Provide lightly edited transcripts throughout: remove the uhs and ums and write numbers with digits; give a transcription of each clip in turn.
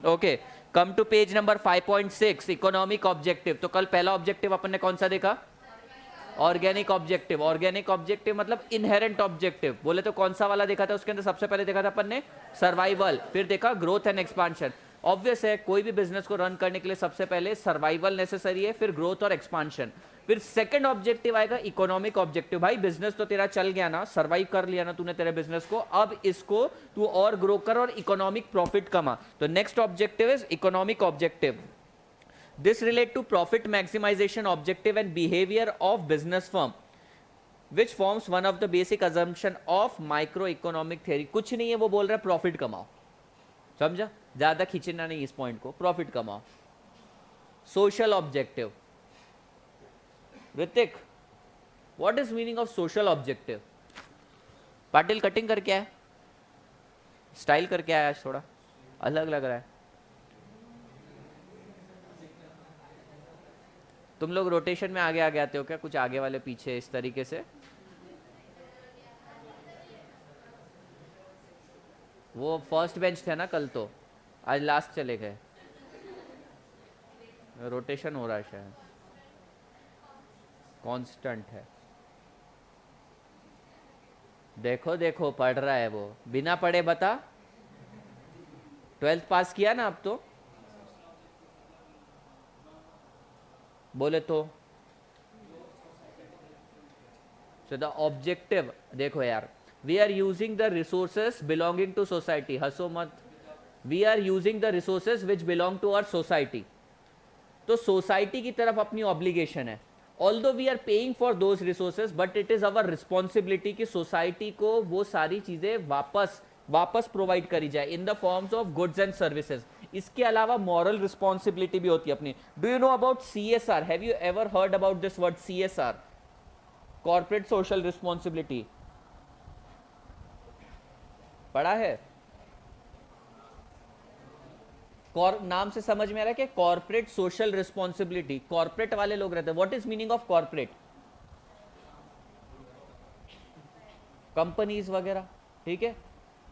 Okay, come to page number 5.6, economic objective. तो कल पहला ऑब्जेक्टिव अपन ने कौन सा देखा? Organic objective. ऑर्गेनिक ऑब्जेक्टिव मतलब इनहेरेंट ऑब्जेक्टिव। बोले तो कौन सा वाला देखा था? उसके अंदर सबसे पहले देखा था अपन ने सर्वाइवल, फिर देखा ग्रोथ एंड एक्सपांशन। ऑब्वियस है, कोई भी बिजनेस को रन करने के लिए सबसे पहले सर्वाइवल नेसेसरी है, फिर ग्रोथ और एक्सपांशन। फिर सेकंड ऑब्जेक्टिव आएगा इकोनॉमिक ऑब्जेक्टिव। भाई बिजनेस तो तेरा चल गया ना, सर्वाइव कर लिया ना तूने तेरे बिजनेस को, अब इसको तू और ग्रो कर और इकोनॉमिक प्रॉफिट कमा। तो next objective is economic objective. This relate to profit maximization objective and behavior of business firm, which forms one of the basic assumption of microeconomic theory। कुछ नहीं है, वो बोल रहा है प्रॉफिट कमाओ। समझा? ज्यादा खींचना नहीं इस पॉइंट को, प्रॉफिट कमाओ। Social objective, Hrithik what is meaning of social objective? Patil cutting करके आया, स्टाइल करके आया, आज थोड़ा अलग लग रहा है। तुम लोग रोटेशन में आगे आगे आते हो क्या? कुछ आगे वाले पीछे इस तरीके से? वो फर्स्ट बेंच थे ना कल, तो आज लास्ट चले गए। रोटेशन हो रहा है शायद, कांस्टेंट है। देखो देखो पढ़ रहा है वो, बिना पढ़े बता। 12th पास किया ना अब तो? बोले तो द ऑब्जेक्टिव देखो यार, we are using the resources belonging to society. हंसो मत। We are using the resources which belong to our society. तो सोसाइटी की तरफ अपनी ऑब्लिगेशन है। Although we are paying for those resources, but it is our responsibility कि society को वो सारी चीजें वापस प्रोवाइड करी जाए in the forms of goods and services. इसके अलावा मॉरल रिस्पॉन्सिबिलिटी भी होती है अपनी। Do you know about CSR? Have you ever heard about this word CSR? Corporate social responsibility पढ़ा है? नाम से समझ में आ रहा है कि कॉर्पोरेट सोशल रिस्पॉन्सिबिलिटी, कॉर्पोरेट वाले लोग रहते हैं। What is meaning of corporate? Companies वगैरह, ठीक है।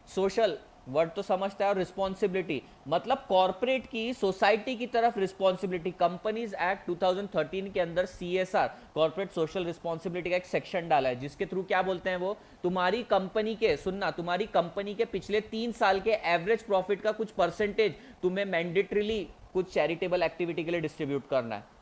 सोशल वर्ड तो समझता है, और रिस्पॉन्सिबिलिटी मतलब कॉर्पोरेट की सोसाइटी की तरफ रिस्पॉन्सिबिलिटी। कंपनीज एक्ट 2013 के अंदर CSR, कॉर्पोरेट सोशल रिस्पॉन्सिबिलिटी का एक सेक्शन डाला है, जिसके थ्रू क्या बोलते हैं वो, तुम्हारी कंपनी के, सुनना, तुम्हारी कंपनी के पिछले 3 साल के एवरेज प्रॉफिट का कुछ परसेंटेज तुम्हें मैंडेटरीली कुछ चैरिटेबल एक्टिविटी के लिए डिस्ट्रीब्यूट करना है।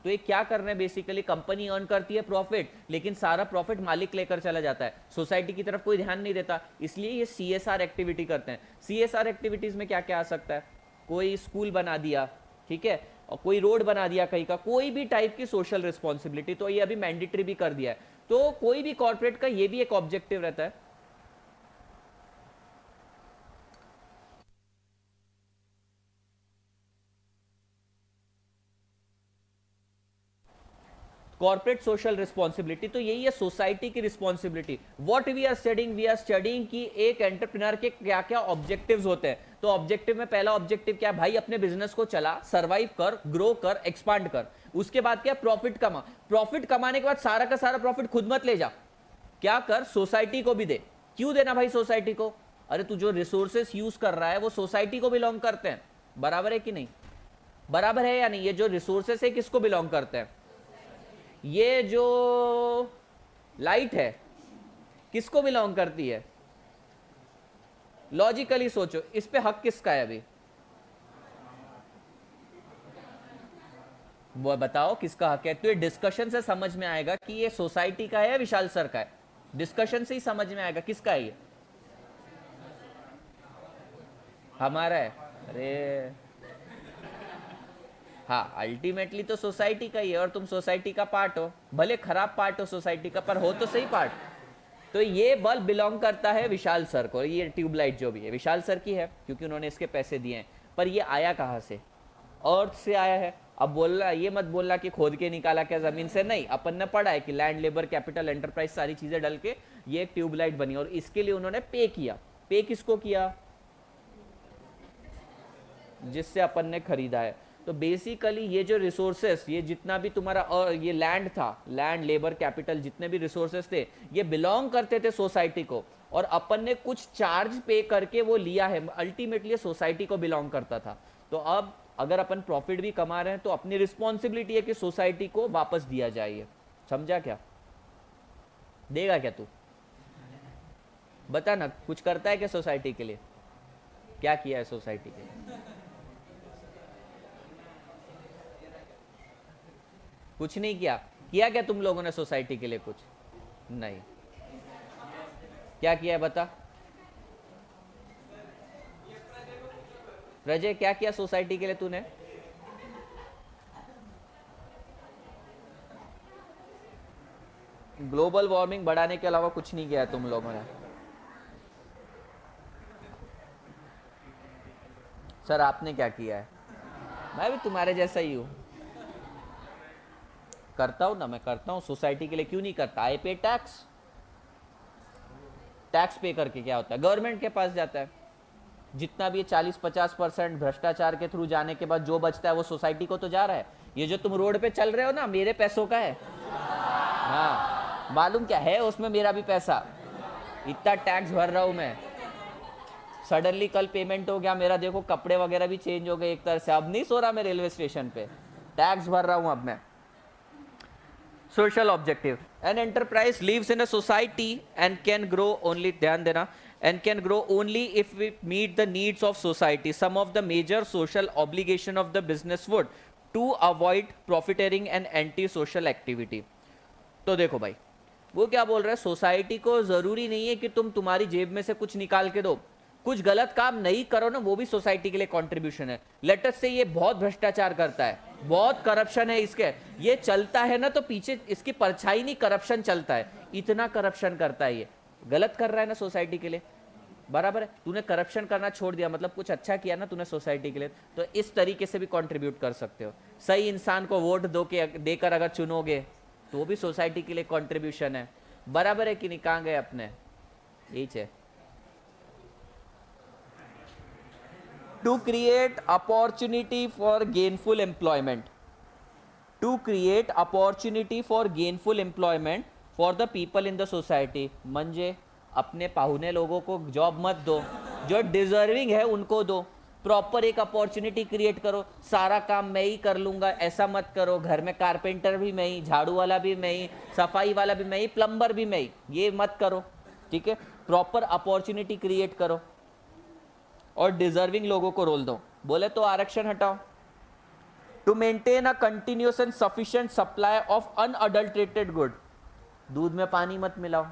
तो ये क्या कर रहे हैं? बेसिकली कंपनी अर्न करती है प्रॉफिट, लेकिन सारा प्रॉफिट मालिक लेकर चला जाता है, सोसाइटी की तरफ कोई ध्यान नहीं देता। इसलिए ये CSR एक्टिविटी करते हैं। CSR एक्टिविटीज में क्या क्या आ सकता है? कोई स्कूल बना दिया, ठीक है, और कोई रोड बना दिया कहीं का, कोई भी टाइप की सोशल रिस्पॉन्सिबिलिटी, तो ये अभी मैंडेटरी भी कर दिया है। तो कोई भी कॉर्पोरेट का ये भी एक ऑब्जेक्टिव रहता है। कॉर्पोरेट सोशल रिस्पॉन्सिबिलिटी, तो यही है सोसाइटी की responsibility. What we are studying कि एक एंटरप्रेन्योर के क्या क्या ऑब्जेक्टिव्स होते हैं। तो ऑब्जेक्टिव में पहला ऑब्जेक्टिव क्या? भाई अपने बिजनेस को चला, सर्वाइव कर, ग्रो कर, एक्सपांड कर। उसके बाद क्या? प्रॉफिट कमा। प्रॉफिट कमाने के बाद सारा का सारा प्रॉफिट खुद मत ले जा, क्या कर? सोसाइटी को भी दे। क्यों देना भाई सोसाइटी को? अरे तू जो रिसोर्सेस यूज कर रहा है वो सोसाइटी को बिलोंग करते हैं, बराबर है कि नहीं? बराबर है या नहीं? ये जो रिसोर्सेस है किसको बिलोंग करते हैं? ये जो लाइट है किसको बिलोंग करती है? लॉजिकली सोचो, इस पे हक किसका है? अभी वो बताओ किसका हक है। तो ये डिस्कशन से समझ में आएगा कि ये सोसाइटी का है या विशाल सर का है। डिस्कशन से ही समझ में आएगा किसका है ये। हमारा है। अरे हाँ, अल्टीमेटली तो सोसाइटी का ही है, और तुम सोसाइटी का पार्ट हो, भले खराब पार्ट हो सोसाइटी का, पर हो तो सही पार्ट। तो ये बल्ब बिलोंग करता है विशाल सर को। ये ट्यूबलाइट जो भी है विशाल सर की है, क्योंकि उन्होंने इसके पैसे दिए हैं। पर ये आया कहाँ से? अर्थ से आया है। अब बोलना, ये मत बोलना कि खोद के निकाला क्या जमीन से, नहीं। अपन ने पढ़ा है कि लैंड, लेबर, कैपिटल, एंटरप्राइज, सारी चीजें डल के ये एक ट्यूबलाइट बनी, और इसके लिए उन्होंने पे किया। पे किसको किया? जिससे अपन ने खरीदा है। तो बेसिकली ये जो रिसोर्सेस, ये जितना भी तुम्हारा ये लैंड था, लैंड, लेबर, कैपिटल, जितने भी रिसोर्सेस थे, ये बिलोंग करते थे सोसाइटी को, और अपन ने कुछ चार्ज पे करके वो लिया है। अल्टीमेटली सोसाइटी को बिलोंग करता था। तो अब अगर अपन प्रॉफिट भी कमा रहे हैं तो अपनी रिस्पॉन्सिबिलिटी है कि सोसाइटी को वापस दिया जाए। समझा क्या? देगा क्या तू? बता ना, कुछ करता है क्या सोसाइटी के लिए? क्या किया है सोसाइटी के लिए? कुछ नहीं किया। किया क्या तुम लोगों ने सोसाइटी के लिए? कुछ नहीं। क्या किया है बता? प्रजय, क्या किया सोसाइटी के लिए तूने? ग्लोबल वार्मिंग बढ़ाने के अलावा कुछ नहीं किया तुम लोगों ने। सर आपने क्या किया है? मैं भी तुम्हारे जैसा ही हूं। करता हूं ना, मैं करता हूं सोसाइटी के लिए। क्यों नहीं करता? आई पे टैक्स। टैक्स पे करके क्या होता है? गवर्नमेंट के पास जाता है। जितना भी 40-50% भ्रष्टाचार के थ्रू जाने के बाद जो बचता है वो सोसाइटी को तो जा रहा है। ये जो तुम रोड पे चल रहे हो ना, मेरे पैसों का है। हाँ, मालूम क्या है उसमें? मेरा भी पैसा। इतना टैक्स भर रहा हूं मैं। सडनली कल पेमेंट हो गया मेरा, देखो कपड़े वगैरह भी चेंज हो गए एक तरह से। अब नहीं सो रहा मैं रेलवे स्टेशन पे, टैक्स भर रहा हूं अब मैं। Social objective, an enterprise lives in a society and can grow only, ध्यान देना, and can grow only if we meet the needs of society. Some of the major social obligation of the business would to avoid profiteering and anti-social activity. तो देखो भाई, वो क्या बोल रहा है, सोसाइटी को जरूरी नहीं है कि तुम तुम्हारी जेब में से कुछ निकाल के दो। कुछ गलत काम नहीं करो ना, वो भी सोसाइटी के लिए कंट्रीब्यूशन है। लेट अस से ये बहुत भ्रष्टाचार करता है, बहुत करप्शन है इसके, ये चलता है ना तो पीछे इसकी परछाई नहीं, करप्शन चलता है। इतना करप्शन करता है, ये गलत कर रहा है ना सोसाइटी के लिए। बराबर है? तूने करप्शन करना छोड़ दिया, मतलब कुछ अच्छा किया ना तूने सोसाइटी के लिए। तो इस तरीके से भी कंट्रीब्यूट कर सकते हो। सही इंसान को वोट देकर अगर चुनोगे तो वो भी सोसाइटी के लिए कंट्रीब्यूशन है। बराबर है कि नहीं? कहां गए अपने? यही है। To create opportunity for gainful employment, to create opportunity for gainful employment for the people in the society. म्हणजे अपने पाहुने लोगों को जॉब मत दो, जो डिजर्विंग है उनको दो। प्रॉपर एक अपॉर्चुनिटी क्रिएट करो। सारा काम मैं ही कर लूंगा ऐसा मत करो। घर में कारपेंटर भी मैं ही, झाड़ू वाला भी मैं ही, सफाई वाला भी मैं ही, प्लम्बर भी मैं ही, ये मत करो। ठीक है? प्रॉपर अपॉर्चुनिटी क्रिएट करो और डिजर्विंग लोगों को रोल दो। बोले तो आरक्षण हटाओ। To maintain a continuous and sufficient supply of unadulterated good, दूध में पानी मत मिलाओ।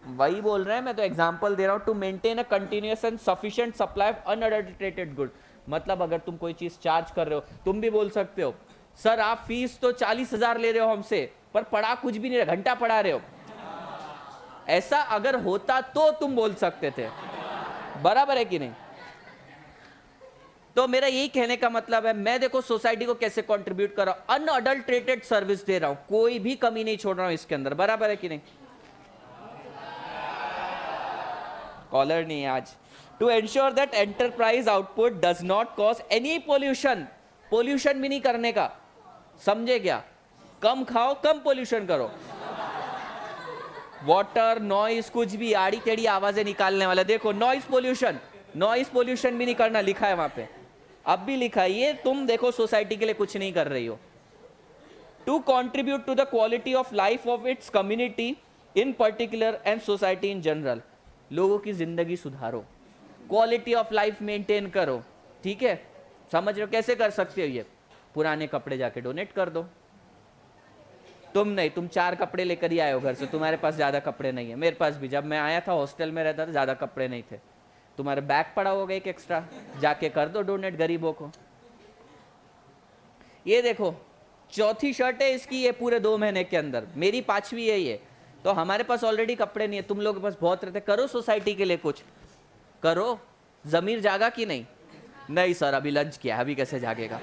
वही बोल रहे हैं, मैं तो एग्जांपल दे रहा हूं। To maintain a continuous and sufficient supply of unadulterated good, मतलब अगर तुम कोई चीज चार्ज कर रहे हो, तुम भी बोल सकते हो सर आप फीस तो 40,000 ले रहे हो हमसे, पर पढ़ा कुछ भी नहीं, घंटा पढ़ा रहे हो। ऐसा अगर होता तो तुम बोल सकते थे। बराबर है कि नहीं? तो मेरा यही कहने का मतलब है, मैं देखो सोसाइटी को कैसे कंट्रीब्यूट कर रहा हूं, अनअडल्ट्रेटेड सर्विस दे रहा हूं, कोई भी कमी नहीं छोड़ रहा हूं इसके अंदर। बराबर है कि नहीं? कॉलर नहीं है आज। To ensure that enterprise output does not cause any pollution, pollution भी नहीं करने का। समझे क्या? कम खाओ, कम पोल्यूशन करो। वाटर, नॉइस, कुछ भी आड़ी टेढ़ी आवाजें निकालने वाला, देखो नॉइस पोल्यूशन, नॉइस पोल्यूशन भी नहीं करना, लिखा है वहां पे, अब भी लिखा है। ये तुम देखो सोसाइटी के लिए कुछ नहीं कर रही हो। To contribute to the quality of life of its community in particular and society in general, लोगों की जिंदगी सुधारो, क्वालिटी ऑफ लाइफ मेंटेन करो। ठीक है? समझ रहे हो कैसे कर सकते हो? ये पुराने कपड़े जाके डोनेट कर दो। तुम नहीं, तुम 4 कपड़े लेकर ही आए हो घर से, तुम्हारे पास ज्यादा कपड़े नहीं है। मेरे पास भी जब मैं आया था हॉस्टल में रहता था, ज्यादा कपड़े नहीं थे। तुम्हारे बैग पड़ा होगा एक एक्स्ट्रा, जाके कर दो डोनेट गरीबों को। ये देखो चौथी शर्ट है इसकी, ये पूरे 2 महीने के अंदर, मेरी 5वीं है ये। तो हमारे पास ऑलरेडी कपड़े नहीं है, तुम लोग के पास बहुत रहते। करो सोसाइटी के लिए कुछ करो। जमीर जागा कि नहीं? नहीं सर अभी लंच किया, अभी कैसे जागेगा?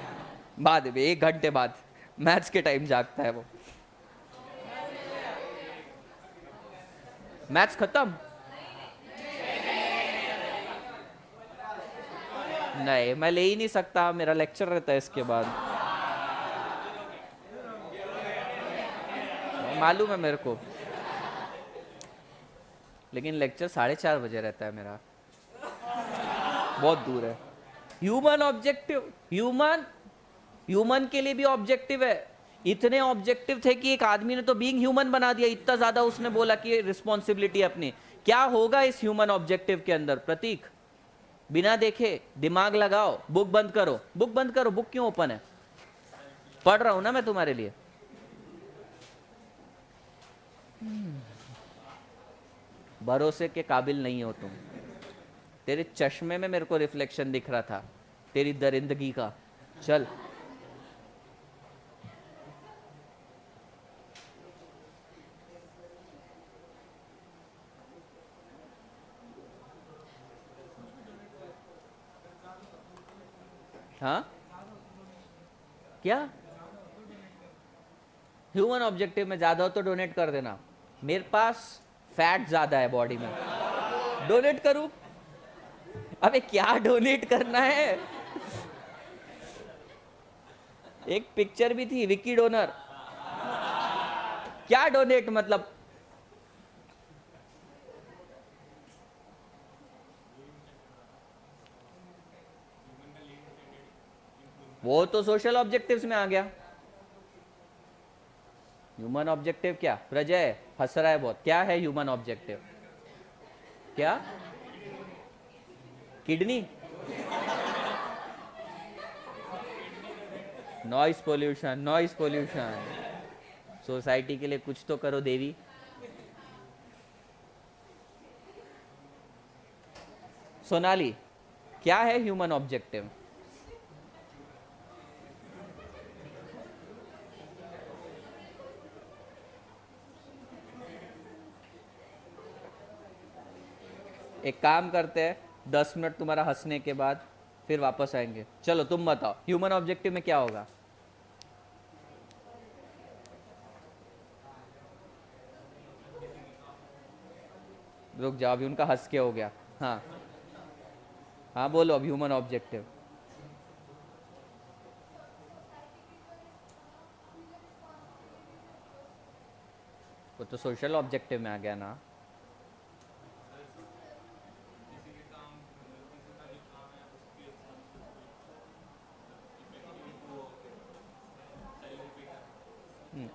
बाद में 1 घंटे बाद, मैथ्स के टाइम जागता है वो। मैथ्स खत्म? नहीं, मैं ले ही नहीं सकता, मेरा लेक्चर रहता है इसके बाद। मालूम है मेरे को, लेकिन लेक्चर 4:30 बजे रहता है मेरा, बहुत दूर है। ह्यूमन ऑब्जेक्टिव, ह्यूमन के लिए भी ऑब्जेक्टिव है। इतने ऑब्जेक्टिव थे कि एक आदमी ने तो बीइंग ह्यूमन बना दिया, इतना ज्यादा उसने बोला कि रिस्पॉन्सिबिलिटी अपनी। क्या होगा इस ह्यूमन ऑब्जेक्टिव के अंदर? प्रतीक, बिना देखे दिमाग लगाओ, बुक बंद करो, बुक बंद करो। बुक क्यों ओपन है? पढ़ रहा हूं ना मैं तुम्हारे लिए। भरोसे के काबिल नहीं हो तुम। तेरे चश्मे में मेरे को रिफ्लेक्शन दिख रहा था तेरी दरिंदगी का। चल हाँ, क्या ह्यूमन ऑब्जेक्टिव में ज्यादा हो तो डोनेट कर देना। मेरे पास फैट ज्यादा है बॉडी में, डोनेट करूं? अबे क्या डोनेट करना है? एक पिक्चर भी थी विकी डोनर। क्या डोनेट मतलब? वो तो सोशल ऑब्जेक्टिव्स में आ गया। ह्यूमन ऑब्जेक्टिव क्या? प्रजय हंस रहा है बहुत। क्या है ह्यूमन ऑब्जेक्टिव? क्या? Kidney? Noise pollution, noise pollution. Society के लिए कुछ तो करो देवी। सोनाली, क्या है ह्यूमन ऑब्जेक्टिव? एक काम करते हैं, 10 मिनट तुम्हारा हंसने के बाद फिर वापस आएंगे। चलो तुम बताओ ह्यूमन ऑब्जेक्टिव में क्या होगा? रुक जाओ, अभी उनका हंस के हो गया। हाँ हाँ बोलो अब ह्यूमन ऑब्जेक्टिव। वो तो सोशल ऑब्जेक्टिव में आ गया ना।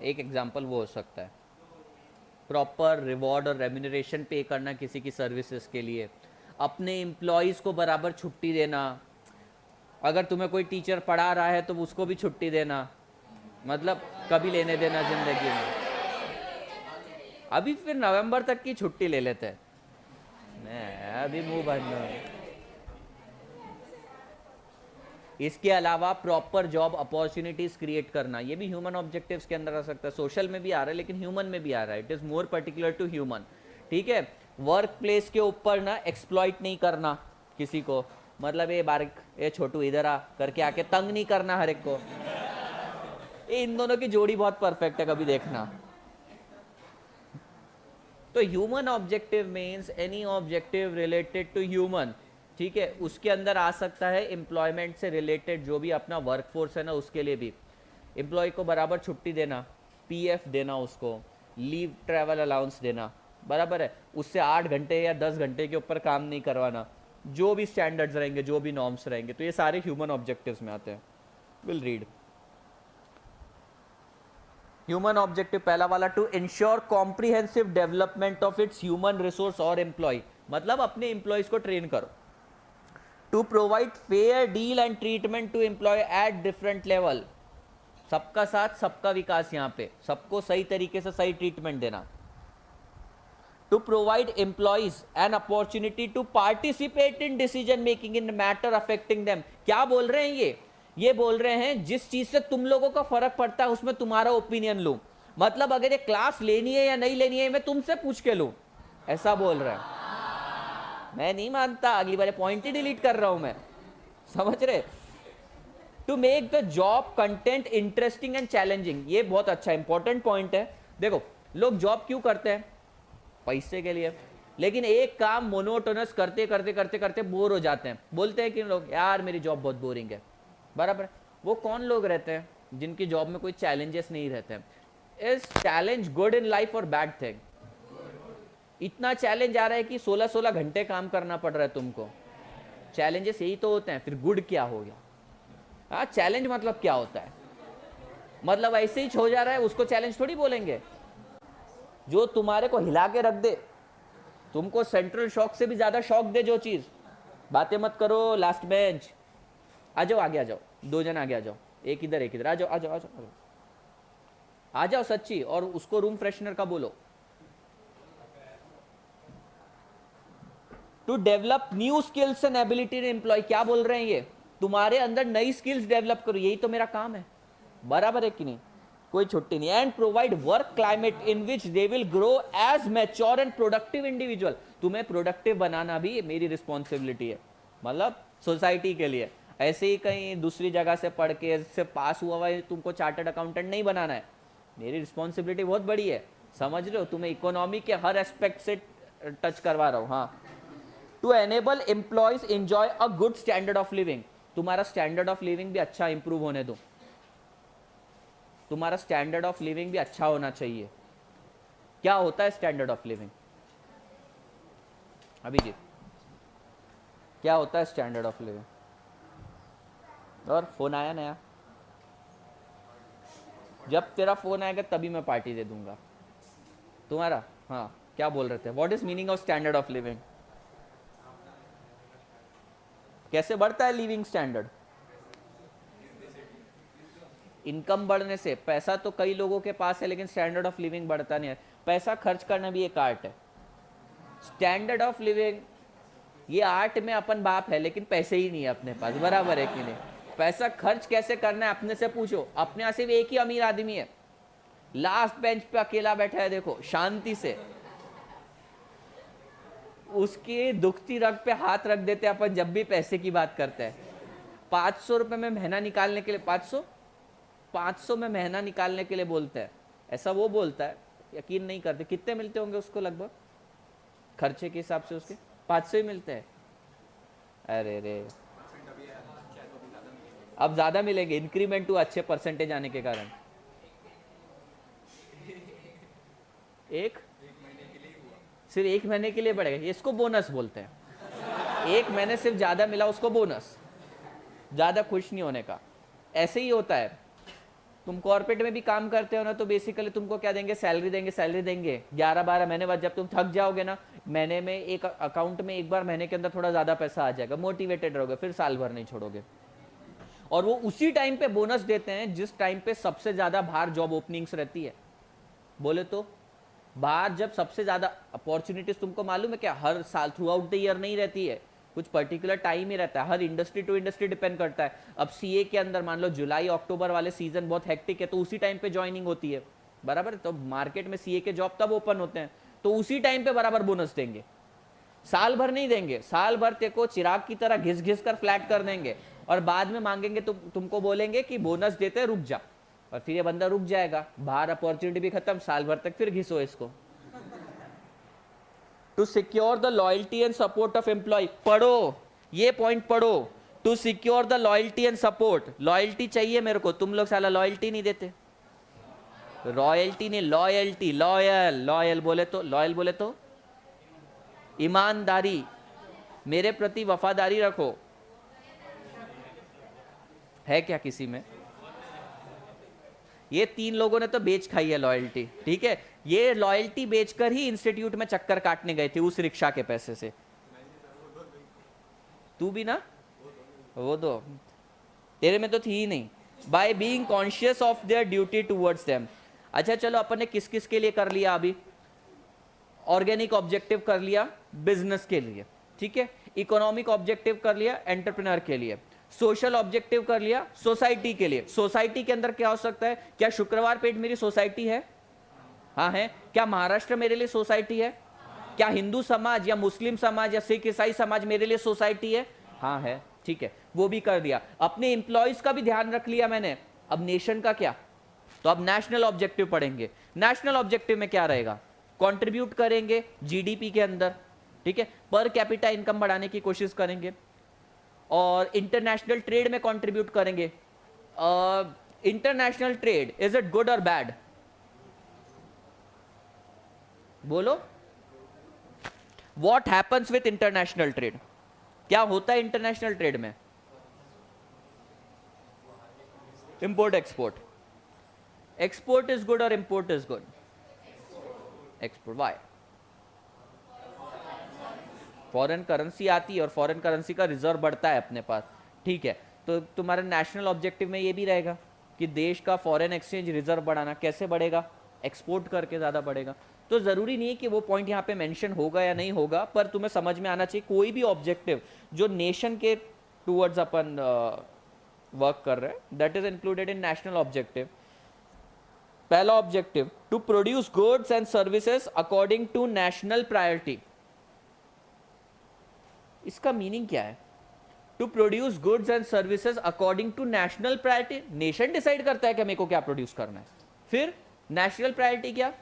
एक एग्जांपल वो हो सकता है प्रॉपर रिवॉर्ड और रेम्यूनरेशन पे करना किसी की सर्विसेज के लिए, अपने एम्प्लॉयज़ को बराबर छुट्टी देना। अगर तुम्हें कोई टीचर पढ़ा रहा है तो उसको भी छुट्टी देना, मतलब कभी लेने देना जिंदगी में। अभी फिर नवंबर तक की छुट्टी ले लेते हैं। मैं अभी मुंह बंद। इसके अलावा प्रॉपर जॉब अपॉर्चुनिटीज क्रिएट करना, ये भी ह्यूमन ऑब्जेक्टिव्स के अंदर आ सकता है। सोशल में भी आ रहा है लेकिन ह्यूमन में भी आ रहा है। It is more particular to human. ठीक है, वर्क प्लेस के ऊपर ना एक्सप्लॉइट नहीं करना किसी को, मतलब ये बारिक, ये छोटू इधर आ करके आके तंग नहीं करना हर एक को। ये इन दोनों की जोड़ी बहुत परफेक्ट है, कभी देखना। तो human objective means any objective related to human. ठीक है, उसके अंदर आ सकता है एम्प्लॉयमेंट से रिलेटेड जो भी अपना वर्कफोर्स है ना, उसके लिए भी एम्प्लॉय को बराबर छुट्टी देना, पीएफ देना, उसको लीव ट्रैवल अलाउंस देना, बराबर है। उससे 8 घंटे या 10 घंटे के ऊपर काम नहीं करवाना, जो भी स्टैंडर्ड्स रहेंगे, जो भी नॉर्म्स रहेंगे। तो ये सारे ह्यूमन ऑब्जेक्टिव्स में आते हैं। विल रीड ह्यूमन ऑब्जेक्टिव पहला वाला, to insure comprehensive development of its human resource और एम्प्लॉय, मतलब अपने एम्प्लॉयज को ट्रेन करो। To provide fair deal and treatment to employ at different level, सबका साथ सबका विकास, यहाँ पे सबको सही तरीके से सही ट्रीटमेंट देना। To provide employees an opportunity to participate in decision making in matter affecting them. क्या बोल रहे हैं ये बोल रहे हैं जिस चीज से तुम लोगों का फर्क पड़ता है उसमें तुम्हारा ओपिनियन लूं, मतलब अगर ये क्लास लेनी है या नहीं लेनी है मैं तुमसे पूछ के लूं, ऐसा बोल रहे हैं। मैं नहीं मानता, अगली बार पॉइंट ही डिलीट कर रहा हूं मैं, समझ रहे? To make the job content interesting and challenging, ये बहुत अच्छा इंपॉर्टेंट पॉइंट है। देखो लोग जॉब क्यों करते हैं? पैसे के लिए। लेकिन एक काम मोनोटोनस करते करते करते करते बोर हो जाते हैं, बोलते हैं कि लोग यार मेरी जॉब बहुत बोरिंग है, बराबर। वो कौन लोग रहते हैं जिनकी जॉब में कोई चैलेंजेस नहीं रहते हैं? Is challenge good in life और बैड थिंग? इतना चैलेंज आ रहा है कि 16-16 घंटे काम करना पड़ रहा है तुमको, चैलेंजेस यही तो होते हैं। फिर गुड क्या हो गया? हाँ, चैलेंज मतलब क्या होता है? मतलब ऐसे ही हो जा रहा है उसको चैलेंज थोड़ी बोलेंगे। जो तुम्हारे को हिला के रख दे, तुमको सेंट्रल शॉक से भी ज्यादा शॉक दे जो चीज। बातें मत करो। लास्ट बेंच आ जाओ, आगे आ जाओ, 2 जन आगे आ जाओ, एक इधर एक इधर, आ जाओ आ जाओ आ जाओ आ जाओ सच्ची। और उसको रूम फ्रेशनर का बोलो। To develop new skills and ability in employ. क्या बोल रहे हैं ये? तुम्हारे अंदर नई स्किल्स डेवलप करो, यही तो मेरा काम है। बराबर है कि नहीं? कोई छुट्टी नहीं। And provide work climate in which they will grow as mature and productive individual. तुम्हें प्रोडक्टिव बनाना भी मेरी रिस्पॉन्सिबिलिटी है, मतलब सोसाइटी के लिए। ऐसे ही कहीं दूसरी जगह से पढ़ के से पास हुआ है तुमको चार्टर्ड अकाउंटेंट नहीं बनाना है। मेरी रिस्पॉन्सिबिलिटी बहुत बड़ी है, समझ रहे हो? तुम्हें इकोनॉमी के हर एस्पेक्ट से टच करवा रहा हूँ। हाँ, to enable employees enjoy a good standard of living. तुम्हारा स्टैंडर्ड ऑफ लिविंग भी अच्छा इंप्रूव होने दो। तुम्हारा स्टैंडर्ड ऑफ लिविंग भी अच्छा होना चाहिए। क्या होता है स्टैंडर्ड ऑफ लिविंग? अभिजीत, क्या होता है स्टैंडर्ड ऑफ लिविंग? और फोन आया नया? जब तेरा फोन आएगा तभी मैं पार्टी दे दूंगा तुम्हारा। हाँ, क्या बोल रहे थे? What is meaning of standard of living? कैसे बढ़ता है लिविंग स्टैंडर्ड? इनकम बढ़ने से। पैसा तो कई लोगों के पास है लेकिन स्टैंडर्ड ऑफ लिविंग बढ़ता नहीं है। पैसा खर्च करना भी एक आर्ट है। स्टैंडर्ड ऑफ लिविंग ये आर्ट में अपन बाप है लेकिन पैसे ही नहीं है अपने पास। बराबर है कि नहीं? पैसा खर्च कैसे करना है अपने से पूछो। अपने यहाँ सिर्फ एक ही अमीर आदमी है, लास्ट बेंच पे अकेला बैठा है, देखो शांति से। उसकी दुखती रग पे हाथ रख देते हैं अपन जब भी पैसे की बात करते हैं। 500 रुपए में महीना निकालने के लिए 500 में महीना निकालने के लिए बोलते हैं, ऐसा वो बोलता है। यकीन नहीं करते। कितने मिलते होंगे उसको? लगभग खर्चे के हिसाब से उसके 500 ही मिलते हैं। अरे रे, अब ज्यादा मिलेंगे, इंक्रीमेंट हुआ अच्छे परसेंटेज आने के कारण। सिर्फ 1 महीने के लिए बढ़ेगा, इसको बोनस बोलते हैं। 1 महीने सिर्फ ज्यादा मिला उसको बोनस, ज्यादा खुश नहीं होने का। ऐसे ही होता है। तुम कॉर्पोरेट में भी काम करते हो ना, तो बेसिकली तुमको क्या देंगे? सैलरी देंगे 11-12 महीने बाद। जब तुम थक जाओगे ना, महीने में एक अकाउंट में एक बार महीने के अंदर थोड़ा ज्यादा पैसा आ जाएगा, मोटिवेटेड रहोगे, फिर साल भर नहीं छोड़ोगे। और वो उसी टाइम पे बोनस देते हैं जिस टाइम पे सबसे ज्यादा बाहर जॉब ओपनिंग्स रहती है। बोले तो बाहर जब सबसे ज्यादा अपॉर्चुनिटीज, तुमको मालूम है क्या, हर साल थ्रू आउट द ईयर नहीं रहती है, कुछ पर्टिकुलर टाइम ही रहता है। हर इंडस्ट्री टू इंडस्ट्री डिपेंड करता है। अब सीए के अंदर मान लो जुलाई अक्टूबर वाले सीजन बहुत हेक्टिक है, तो उसी टाइम पे ज्वाइनिंग होती है। बराबर? तो मार्केट में सीए के जॉब तब ओपन होते हैं, तो उसी टाइम पे बराबर बोनस देंगे। साल भर नहीं देंगे। साल भर तेरे को चिराग की तरह घिस घिस कर फ्लैट कर देंगे, और बाद में मांगेंगे तो तुमको बोलेंगे कि बोनस देते रुक जा, और फिर ये बंदा रुक जाएगा। बाहर अपॉर्चुनिटी भी खत्म, साल भर तक फिर घिसो इसको। To secure the loyalty and support of employ. पढ़ो, ये पॉइंट पढ़ो। To secure the loyalty and support. Loyalty चाहिए मेरे को, तुम लोग साला लॉयल्टी नहीं देते। रॉयल्टी नहीं, लॉयल्टी। लॉयल बोले तो ईमानदारी, मेरे प्रति वफादारी रखो। है क्या किसी में? ये 3 लोगों ने तो बेच खाई है लॉयल्टी। ठीक है, ये लॉयल्टी बेचकर ही इंस्टीट्यूट में चक्कर काटने गए थे उस रिक्शा के पैसे से। तू भी ना, वो दो, तेरे में तो थी ही नहीं। By being conscious of their duty towards them. अच्छा चलो, अपन ने किस किस के लिए कर लिया अभी? ऑर्गेनिक ऑब्जेक्टिव कर लिया बिजनेस के लिए, ठीक है। इकोनॉमिक ऑब्जेक्टिव कर लिया एंटरप्रेन्योर के लिए। सोशल ऑब्जेक्टिव कर लिया सोसाइटी के लिए। सोसाइटी के अंदर क्या हो सकता है? क्या शुक्रवार पेट मेरी सोसाइटी है? हाँ है। क्या महाराष्ट्र मेरे लिए सोसाइटी है? क्या हिंदू समाज या मुस्लिम समाज या सिख ईसाई समाज मेरे लिए सोसाइटी है? हाँ है, ठीक है, वो भी कर दिया। अपने एम्प्लॉयज का भी ध्यान रख लिया मैंने। अब नेशन का क्या? तो अब नेशनल ऑब्जेक्टिव पढ़ेंगे। नेशनल ऑब्जेक्टिव में क्या रहेगा? कंट्रीब्यूट करेंगे जीडीपी के अंदर, ठीक है, पर कैपिटा इनकम बढ़ाने की कोशिश करेंगे, और इंटरनेशनल ट्रेड में कंट्रीब्यूट करेंगे। International trade, is it good और बैड? बोलो, what happens with international trade? क्या होता है इंटरनेशनल ट्रेड में? Import export. Export is good और import is good? Export. Why? Foreign currency आती है और फॉरेन करेंसी का रिजर्व बढ़ता है अपने पास. ठीक है, तो तुम्हारे नेशनल ऑब्जेक्टिव में ये भी रहेगा कि देश का फॉरेन एक्सचेंज रिजर्व बढ़ाना. कैसे बढ़ेगा? एक्सपोर्ट करके ज़्यादा बढ़ेगा. तो ज़रूरी नहीं है कि वो पॉइंट यहाँ पे मेंशन होगा या नहीं होगा, पर तुम्हें समझ में आना चाहिए कोई भी ऑब्जेक्टिव जो नेशन के टूवर्ड्स अपन वर्क कर रहे हैं, that is included in national objective. पहला objective, to produce goods and services according to national priority. इसका मीनिंग क्या है? To produce goods and services according to national priority. Nation decide करता है कि मेरे को क्या प्रोड्यूस करना है. फिर नेशनल प्रायोरिटी क्या?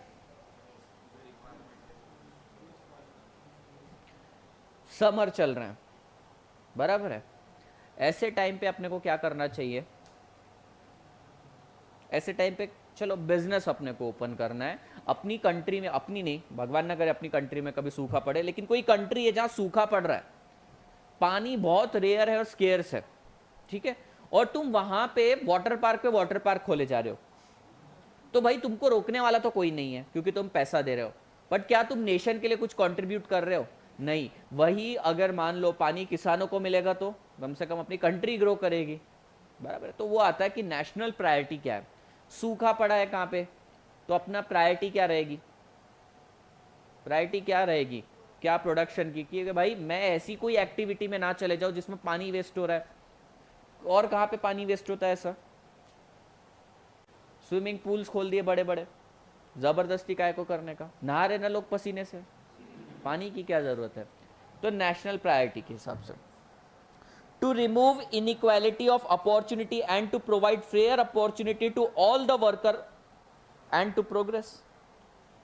समर चल रहे हैं, बराबर है. ऐसे टाइम पे अपने को क्या करना चाहिए? ऐसे टाइम पे चलो बिजनेस अपने को ओपन करना है अपनी कंट्री में. अपनी नहीं, भगवान ना करे अपनी कंट्री में कभी सूखा पड़े, लेकिन कोई कंट्री है जहां सूखा पड़ रहा है, पानी बहुत रेयर है और स्केर्स है, ठीक है, और तुम वहां पे वाटर पार्क खोले जा रहे हो, तो भाई तुमको रोकने वाला तो कोई नहीं है क्योंकि तुम पैसा दे रहे हो. बट क्या तुम नेशन के लिए कुछ कंट्रीब्यूट कर रहे हो? नहीं. वही अगर मान लो पानी किसानों को मिलेगा तो कम से कम अपनी कंट्री ग्रो करेगी, बराबर है. तो वो आता है कि नेशनल प्रायोरिटी क्या है. सूखा पड़ा है कहाँ पे, तो अपना प्रायोरिटी क्या रहेगी? प्रायोरिटी क्या रहेगी? क्या प्रोडक्शन की, कि भाई मैं ऐसी कोई एक्टिविटी में ना चले जाऊं जिसमें पानी वेस्ट हो रहा है. और कहाँ पे पानी वेस्ट होता है ऐसा? स्विमिंग पूल्स खोल दिए बड़े बड़े, जबरदस्ती काय को करने का, नहा रहे ना लोग पसीने से, पानी की क्या जरूरत है? तो नेशनल प्रायोरिटी के हिसाब से. To remove inequality of opportunity and to provide fair opportunity to all the worker and to progress.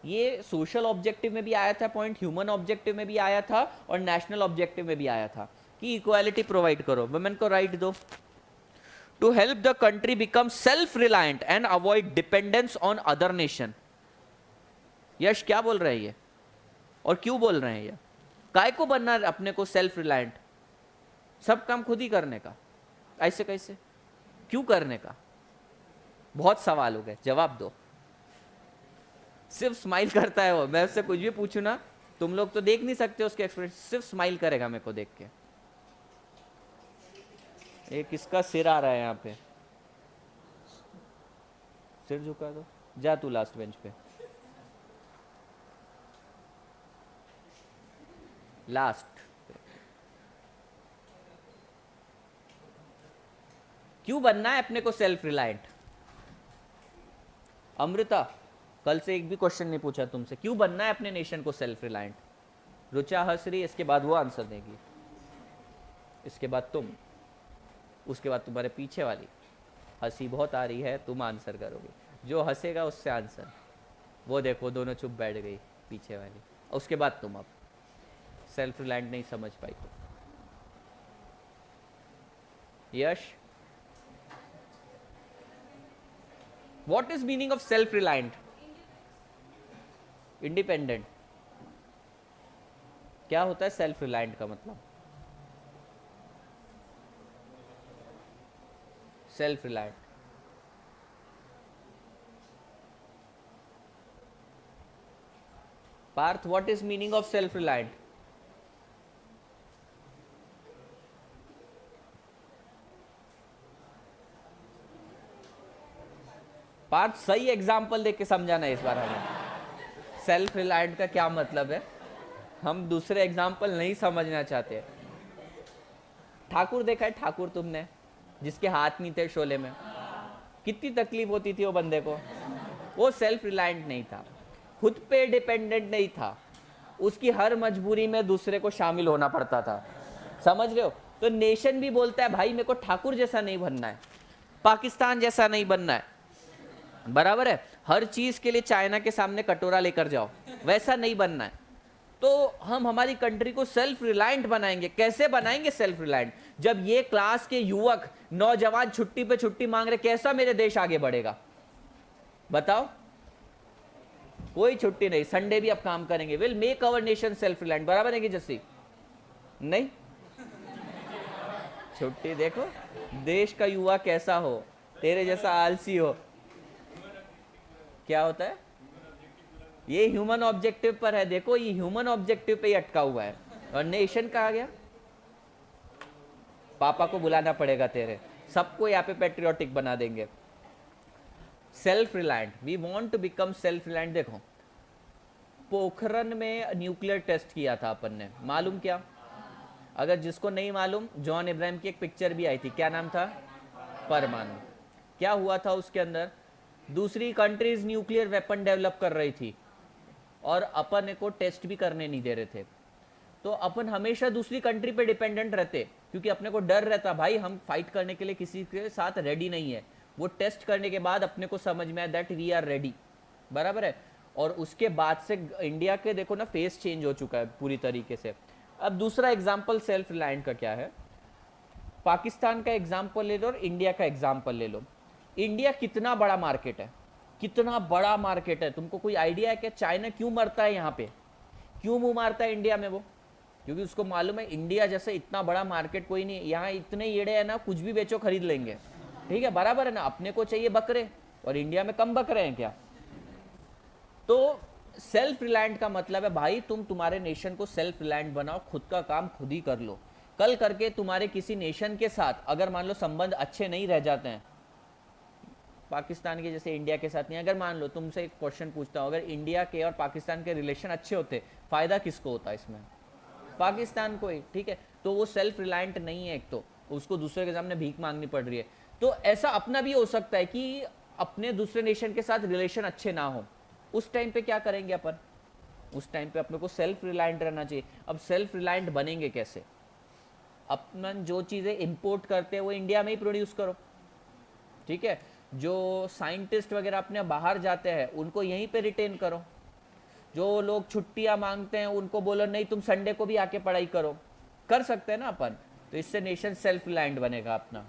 ये सोशल ऑब्जेक्टिव में भी आया था पॉइंट, ह्यूमन ऑब्जेक्टिव में भी आया था और नेशनल ऑब्जेक्टिव में भी आया था कि इक्वालिटी प्रोवाइड करो, वुमेन को राइट दो. To help the country become self reliant and avoid dependence on other nation. Yash क्या बोल रहे हैं ये और क्यों बोल रहे हैं ये? काय को बनना अपने को सेल्फ रिलायंट? सब काम खुद ही करने का. ऐसे कैसे, क्यों करने का? बहुत सवाल हो गए, जवाब दो. सिर्फ स्माइल करता है वो. मैं उससे कुछ भी पूछू ना, तुम लोग तो देख नहीं सकते उसके एक्सप्रेशन, सिर्फ स्माइल करेगा मेरे को देख के. ये किसका सिर आ रहा है यहाँ पे? सिर झुका दो. जा तू लास्ट बेंच पे, लास्ट. क्यों बनना है अपने को सेल्फ रिलायंट? अमृता, कल से एक भी क्वेश्चन नहीं पूछा तुमसे, क्यों बनना है अपने नेशन को सेल्फ रिलायंट? रुचा हंस रही, इसके बाद वो आंसर देगी, इसके बाद तुम, उसके बाद तुम्हारे पीछे वाली. हंसी बहुत आ रही है, तुम आंसर करोगे, जो हंसेगा उससे आंसर. वो देखो दोनों चुप बैठ गई पीछे वाली. उसके बाद तुम. अब सेल्फ रिलायंट नहीं समझ पाई तो. Yash, what is meaning of self reliant? Independent. क्या होता है सेल्फ रिलायंट का मतलब? Self reliant Parth, what is meaning of self reliant? Parth सही एग्जाम्पल देके समझाना इस बार हमें. सेल्फ रिलायंट का क्या मतलब है? हम दूसरे एग्जाम्पल नहीं समझना चाहते. ठाकुर देखा है? ठाकुर तुमने, जिसके हाथ नहीं थे शोले में, कितनी तकलीफ होती थी वो बंदे को. वो सेल्फ रिलायंट नहीं था, खुद पे डिपेंडेंट नहीं था, उसकी हर मजबूरी में दूसरे को शामिल होना पड़ता था. समझ रहे हो? तो नेशन भी बोलता है भाई मेरे को ठाकुर जैसा नहीं बनना है, पाकिस्तान जैसा नहीं बनना है, बराबर है. हर चीज के लिए चाइना के सामने कटोरा लेकर जाओ, वैसा नहीं बनना है. तो हम हमारी कंट्री को सेल्फ रिलायंट बनाएंगे. कैसे बनाएंगे सेल्फ रिलायंट? जब ये क्लास के युवक नौजवान छुट्टी पे छुट्टी मांग रहे, कैसा मेरे देश आगे बढ़ेगा? बताओ. कोई छुट्टी नहीं, संडे भी अब काम करेंगे. Will make our nation self reliant. बराबर है कि जस्सी? नहीं. छुट्टी देखो, देश का युवा कैसा हो, तेरे जैसा आलसी हो। क्या होता है? ये ह्यूमन ऑब्जेक्टिव पर है, देखो ये ह्यूमन ऑब्जेक्टिव पे ही अटका हुआ है। और नेशन कहा गया, पापा को बुलाना पड़ेगा तेरे, सबको यहाँ पे पेट्रियोटिक बना देंगे। Self reliant, we want to become self reliant. देखो पोखरन में न्यूक्लियर टेस्ट किया था अपन ने, मालूम क्या? अगर जिसको नहीं मालूम, जॉन इब्राहिम की एक पिक्चर भी आई थी, क्या नाम था? परमाणु। क्या हुआ था उसके अंदर? दूसरी कंट्रीज न्यूक्लियर वेपन डेवलप कर रही थी और अपन को टेस्ट भी करने नहीं दे रहे थे। तो अपन हमेशा दूसरी कंट्री पे डिपेंडेंट रहते, क्योंकि अपने को डर रहता भाई हम फाइट करने के लिए किसी के साथ रेडी नहीं है। वो टेस्ट करने के बाद अपने को समझ में आया दैट वी आर रेडी, बराबर है। और उसके बाद से इंडिया के देखो ना फेस चेंज हो चुका है पूरी तरीके से। अब दूसरा एग्जाम्पल सेल्फ रिलायंट का क्या है, पाकिस्तान का एग्जाम्पल ले लो और इंडिया का एग्जाम्पल ले लो। इंडिया कितना बड़ा मार्केट है, कितना बड़ा मार्केट है। तुमको कोई आइडिया है कि चाइना क्यों मरता है यहाँ पे, क्यों मुंह मारता है इंडिया में वो? क्योंकि उसको मालूम है इंडिया जैसे इतना बड़ा मार्केट कोई नहीं, यहाँ इतने येड़े है ना, कुछ भी बेचो खरीद लेंगे, ठीक है, बराबर है ना। अपने को चाहिए बकरे और इंडिया में कम बकरे हैं क्या? तो सेल्फ रिलायंट का मतलब है भाई तुम तुम्हारे नेशन को सेल्फ रिलायंट बनाओ, खुद का काम खुद ही कर लो। कल करके तुम्हारे किसी नेशन के साथ अगर मान लो संबंध अच्छे नहीं रह जाते हैं, पाकिस्तान के जैसे इंडिया के साथ नहीं, अगर मान लो तुमसे एक क्वेश्चन पूछता हूँ, अगर इंडिया के और पाकिस्तान के रिलेशन अच्छे होते, फायदा किसको होता इसमें? पाकिस्तान को ही, ठीक है। तो वो सेल्फ रिलायंट नहीं है, एक तो उसको दूसरे के सामने भीख मांगनी पड़ रही है। तो ऐसा अपना भी हो सकता है कि अपने दूसरे नेशन के साथ रिलेशन अच्छे ना हो, उस टाइम पे क्या करेंगे अपन? उस टाइम पे अपने को सेल्फ रिलायंट रहना चाहिए। अब सेल्फ रिलायंट बनेंगे कैसे? अपन जो चीज़ें इंपोर्ट करते हैं वो इंडिया में ही प्रोड्यूस करो, ठीक है। जो साइंटिस्ट वगैरह अपने बाहर जाते हैं उनको यहीं पे रिटेन करो। जो लोग छुट्टियां मांगते हैं उनको बोलो नहीं तुम संडे को भी आके पढ़ाई करो, कर सकते हैं ना अपन। तो इससे नेशन सेल्फ रिलायंट बनेगा अपना।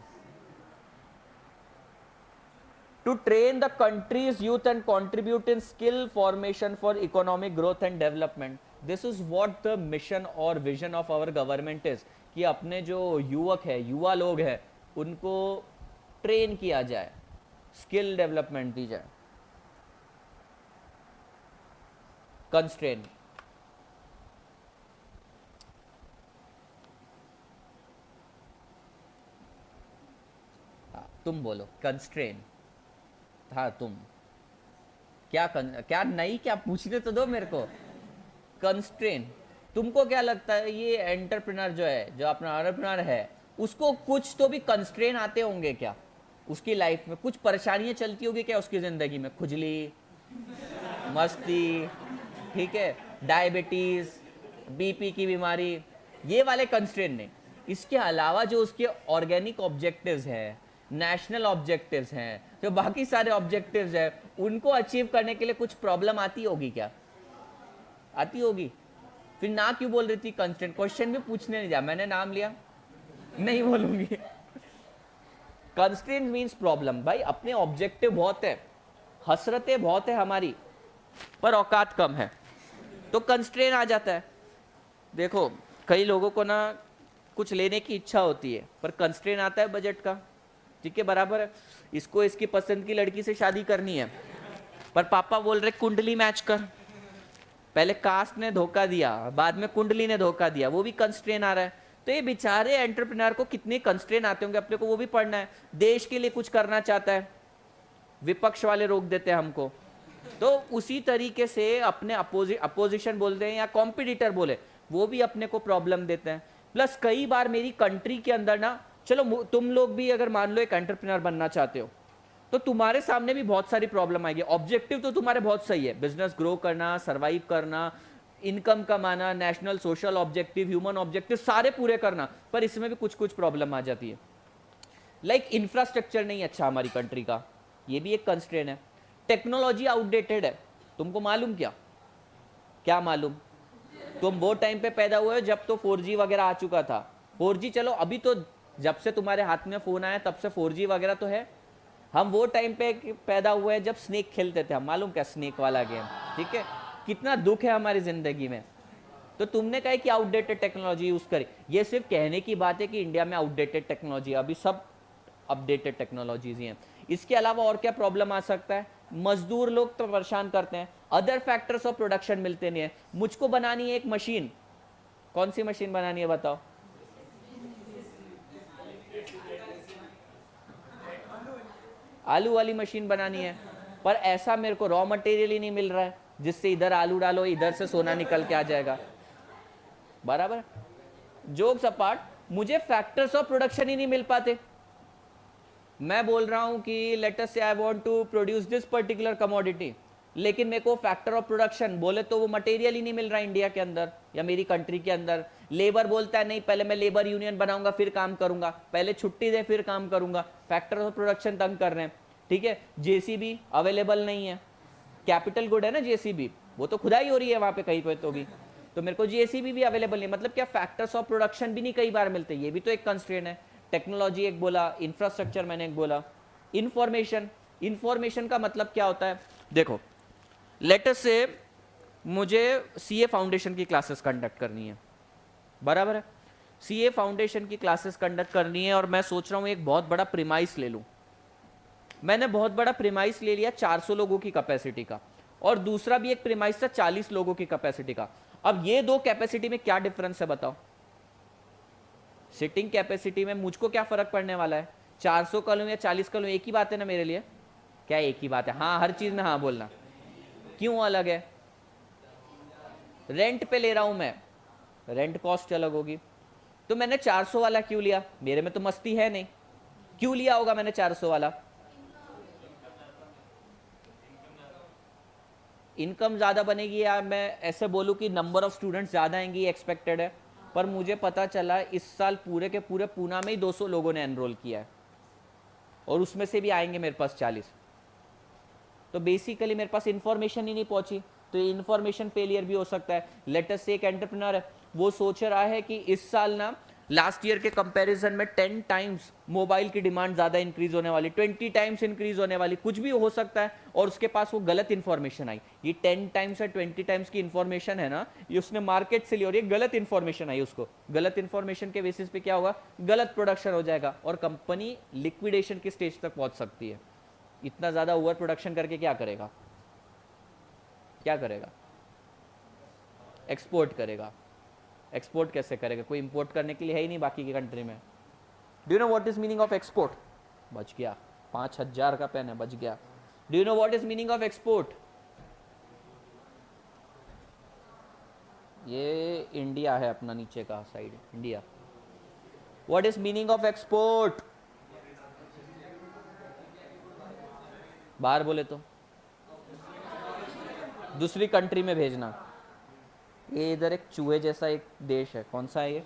To train the country's youth and contribute in skill formation for economic growth and development. This is what the mission और vision of our government is, कि अपने जो युवक है, युवा लोग हैं, उनको ट्रेन किया जाए, स्किल डेवलपमेंट दी जाए। कंस्ट्रेन, तुम बोलो कंस्ट्रेन। हाँ तुम क्या नहीं, क्या पूछने तो दो मेरे को। कंस्ट्रेन, तुमको क्या लगता है ये एंटरप्रेन्योर जो है, जो अपना एंटरप्रेन्योर है, उसको कुछ तो भी कंस्ट्रेन आते होंगे क्या? उसकी लाइफ में कुछ परेशानियां चलती होगी क्या उसकी जिंदगी में? खुजली, मस्ती, ठीक है, डायबिटीज, बीपी की बीमारी, ये वाले कंस्ट्रेन नहीं। इसके अलावा जो उसके ऑर्गेनिक ऑब्जेक्टिव्स हैं, नेशनल ऑब्जेक्टिव्स हैं, जो बाकी सारे ऑब्जेक्टिव्स हैं, उनको अचीव करने के लिए कुछ प्रॉब्लम आती होगी क्या? आती होगी। फिर ना क्यों बोल रही थी कंस्ट्रेंट? क्वेश्चन भी पूछने नहीं जा, मैंने नाम लिया, नहीं बोलूंगी। Constraint means problem. भाई अपने ऑब्जेक्टिव बहुत है, हसरतें बहुत है हमारी, पर औकात कम है, तो कंस्ट्रेंट आ जाता है। देखो कई लोगों को ना कुछ लेने की इच्छा होती है, पर कंस्ट्रेंट आता है बजट का, ठीक है, बराबर है। इसको इसकी पसंद की लड़की से शादी करनी है, पर पापा बोल रहे कुंडली मैच कर। पहले कास्ट ने धोखा दिया, बाद में कुंडली ने धोखा दिया, वो भी कंस्ट्रेन आ रहा है। तो ये बेचारे एंटरप्रेन्योर को कितने कंस्ट्रेन आते होंगे, अपने को वो भी पढ़ना है। देश के लिए कुछ करना चाहता है, विपक्ष वाले रोक देते हैं हमको। तो उसी तरीके से अपने अपोजिशन बोलते हैं या कॉम्पिटिटर बोले, वो भी अपने को प्रॉब्लम देते हैं। प्लस कई बार मेरी कंट्री के अंदर ना, चलो तुम लोग भी अगर मान लो एक एंटरप्रेन्योर बनना चाहते हो, तो तुम्हारे सामने भी बहुत सारी प्रॉब्लम आएगी। ऑब्जेक्टिव तो तुम्हारे बहुत सही है, बिजनेस ग्रो करना, सरवाइव करना, इनकम कमाना, national social objective, human objective सारे पूरे करना, पर इसमें भी कुछ कुछ प्रॉब्लम आ जाती है। लाइक इंफ्रास्ट्रक्चर नहीं अच्छा हमारी कंट्री का, ये भी एक कंस्ट्रेन है। टेक्नोलॉजी आउटडेटेड है, तुमको मालूम क्या? क्या मालूम? तुम वो टाइम पे पैदा हुए जब तो 4G वगैरह आ चुका था। 4G चलो अभी तो, जब से तुम्हारे हाथ में फोन आया तब से 4G वगैरह तो है। हम वो टाइम पे पैदा हुए हैं जब स्नेक खेलते थे हम, मालूम क्या स्नेक वाला गेम, ठीक है। कितना दुख है हमारी जिंदगी में, तो तुमने कहा कि आउटडेटेड टेक्नोलॉजी यूज करें, ये सिर्फ कहने की बात है कि इंडिया में आउटडेटेड टेक्नोलॉजी, अभी सब अपडेटेड टेक्नोलॉजीज ही हैं। इसके अलावा और क्या प्रॉब्लम आ सकता है? मजदूर लोग तो परेशान करते हैं, अदर फैक्टर्स ऑफ प्रोडक्शन मिलते नहीं है। मुझको बनानी है एक मशीन, कौन सी मशीन बनानी है बताओ? आलू वाली मशीन बनानी है, पर ऐसा मेरे को रॉ मटेरियल ही नहीं मिल रहा है जिससे इधर आलू डालो इधर से सोना निकल के आ जाएगा। बराबर, जोक्स अपार्ट, मुझे फैक्टर्स ऑफ प्रोडक्शन ही नहीं मिल पाते। मैं बोल रहा हूं कि let us say I want to produce this particular commodity, लेकिन मेरे को फैक्टर ऑफ प्रोडक्शन बोले तो वो मटेरियल ही नहीं मिल रहा इंडिया के अंदर या मेरी कंट्री के अंदर। लेबर बोलता है नहीं पहले मैं लेबर यूनियन बनाऊंगा फिर काम करूंगा, पहले छुट्टी दे फिर काम करूंगा। फैक्टर ऑफ प्रोडक्शन तंग कर रहे हैं। ठीक है, जेसीबी अवेलेबल नहीं है, कैपिटल गुड है ना जेसीबी, वो तो खुदाई हो रही है वहां पे कहीं पे तो भी, तो मेरे को जेसीबी भी अवेलेबल नहीं। मतलब क्या फैक्टर्स ऑफ प्रोडक्शन भी नहीं कई बार मिलते, ये भी तो एक कंस्ट्रेंट है। टेक्नोलॉजी एक बोला, इंफ्रास्ट्रक्चर मैंने एक बोला, इंफॉर्मेशन। इंफॉर्मेशन का मतलब क्या होता है? देखो लेट अस से मुझे सीए फाउंडेशन की क्लासेस कंडक्ट करनी है, बराबर है, सीए फाउंडेशन की क्लासेस कंडक्ट करनी है और मैं सोच रहा हूं एक बहुत बड़ा प्रीमाइस ले लूं। मैंने बहुत बड़ा प्रीमाइस ले लिया 400 लोगों की कैपेसिटी का, और दूसरा भी एक प्रीमाइस था 40 लोगों की कैपेसिटी का। अब ये दो कैपेसिटी में क्या डिफरेंस है बताओ? सिटिंग कैपेसिटी में मुझको क्या फर्क पड़ने वाला है? 400 का लूं या 40 का लूं, एक ही बात है ना मेरे लिए। क्या एक ही बात है? हाँ, हर चीज में हाँ बोलना। क्यों अलग है? रेंट पे ले रहा हूं मैं, रेंट कॉस्ट अलग होगी। तो मैंने 400 वाला क्यों लिया? मेरे में तो मस्ती है नहीं, क्यों लिया होगा मैंने 400 वाला? इनकम ज्यादा बनेगी, या मैं ऐसे बोलूं कि नंबर ऑफ स्टूडेंट्स ज्यादा आएंगी एक्सपेक्टेड है। पर मुझे पता चला इस साल पूरे के पूरे पूना में ही 200 लोगों ने एनरोल किया है, और उसमें से भी आएंगे मेरे पास 40। तो बेसिकली मेरे पास इंफॉर्मेशन ही नहीं पहुंची, तो ये इंफॉर्मेशन फेलियर भी हो सकता है। लेटेस्ट से एक एंटरप्रेन्योर है, वो सोच रहा है कि इस साल ना लास्ट ईयर के कंपैरिजन में 10 टाइम्स मोबाइल की डिमांड ज्यादा इंक्रीज होने वाली, 20 टाइम्स इंक्रीज होने वाली, कुछ भी हो सकता है, और उसके पास वो गलत इंफॉर्मेशन आई। ये 10 टाइम्स या 20 टाइम्स की इंफॉर्मेशन है ना, ये उसने मार्केट से ली और ये गलत इंफॉर्मेशन आई उसको। गलत इंफॉर्मेशन के बेसिस पे क्या होगा? गलत प्रोडक्शन हो जाएगा और कंपनी लिक्विडेशन की स्टेज तक पहुंच सकती है। इतना ज्यादा ओवर प्रोडक्शन करके क्या करेगा? क्या करेगा? एक्सपोर्ट करेगा। एक्सपोर्ट कैसे करेगा? कोई इंपोर्ट करने के लिए है ही नहीं बाकी की कंट्री में। Do you know what is meaning of export? बच गया, 5000 का पेन है, बच गया। Do you know what is meaning of export? ये इंडिया है अपना नीचे का side, India. What is meaning of export? बाहर बोले तो दूसरी कंट्री में भेजना। ये इधर एक चूहे जैसा एक देश है, कौन सा है ये?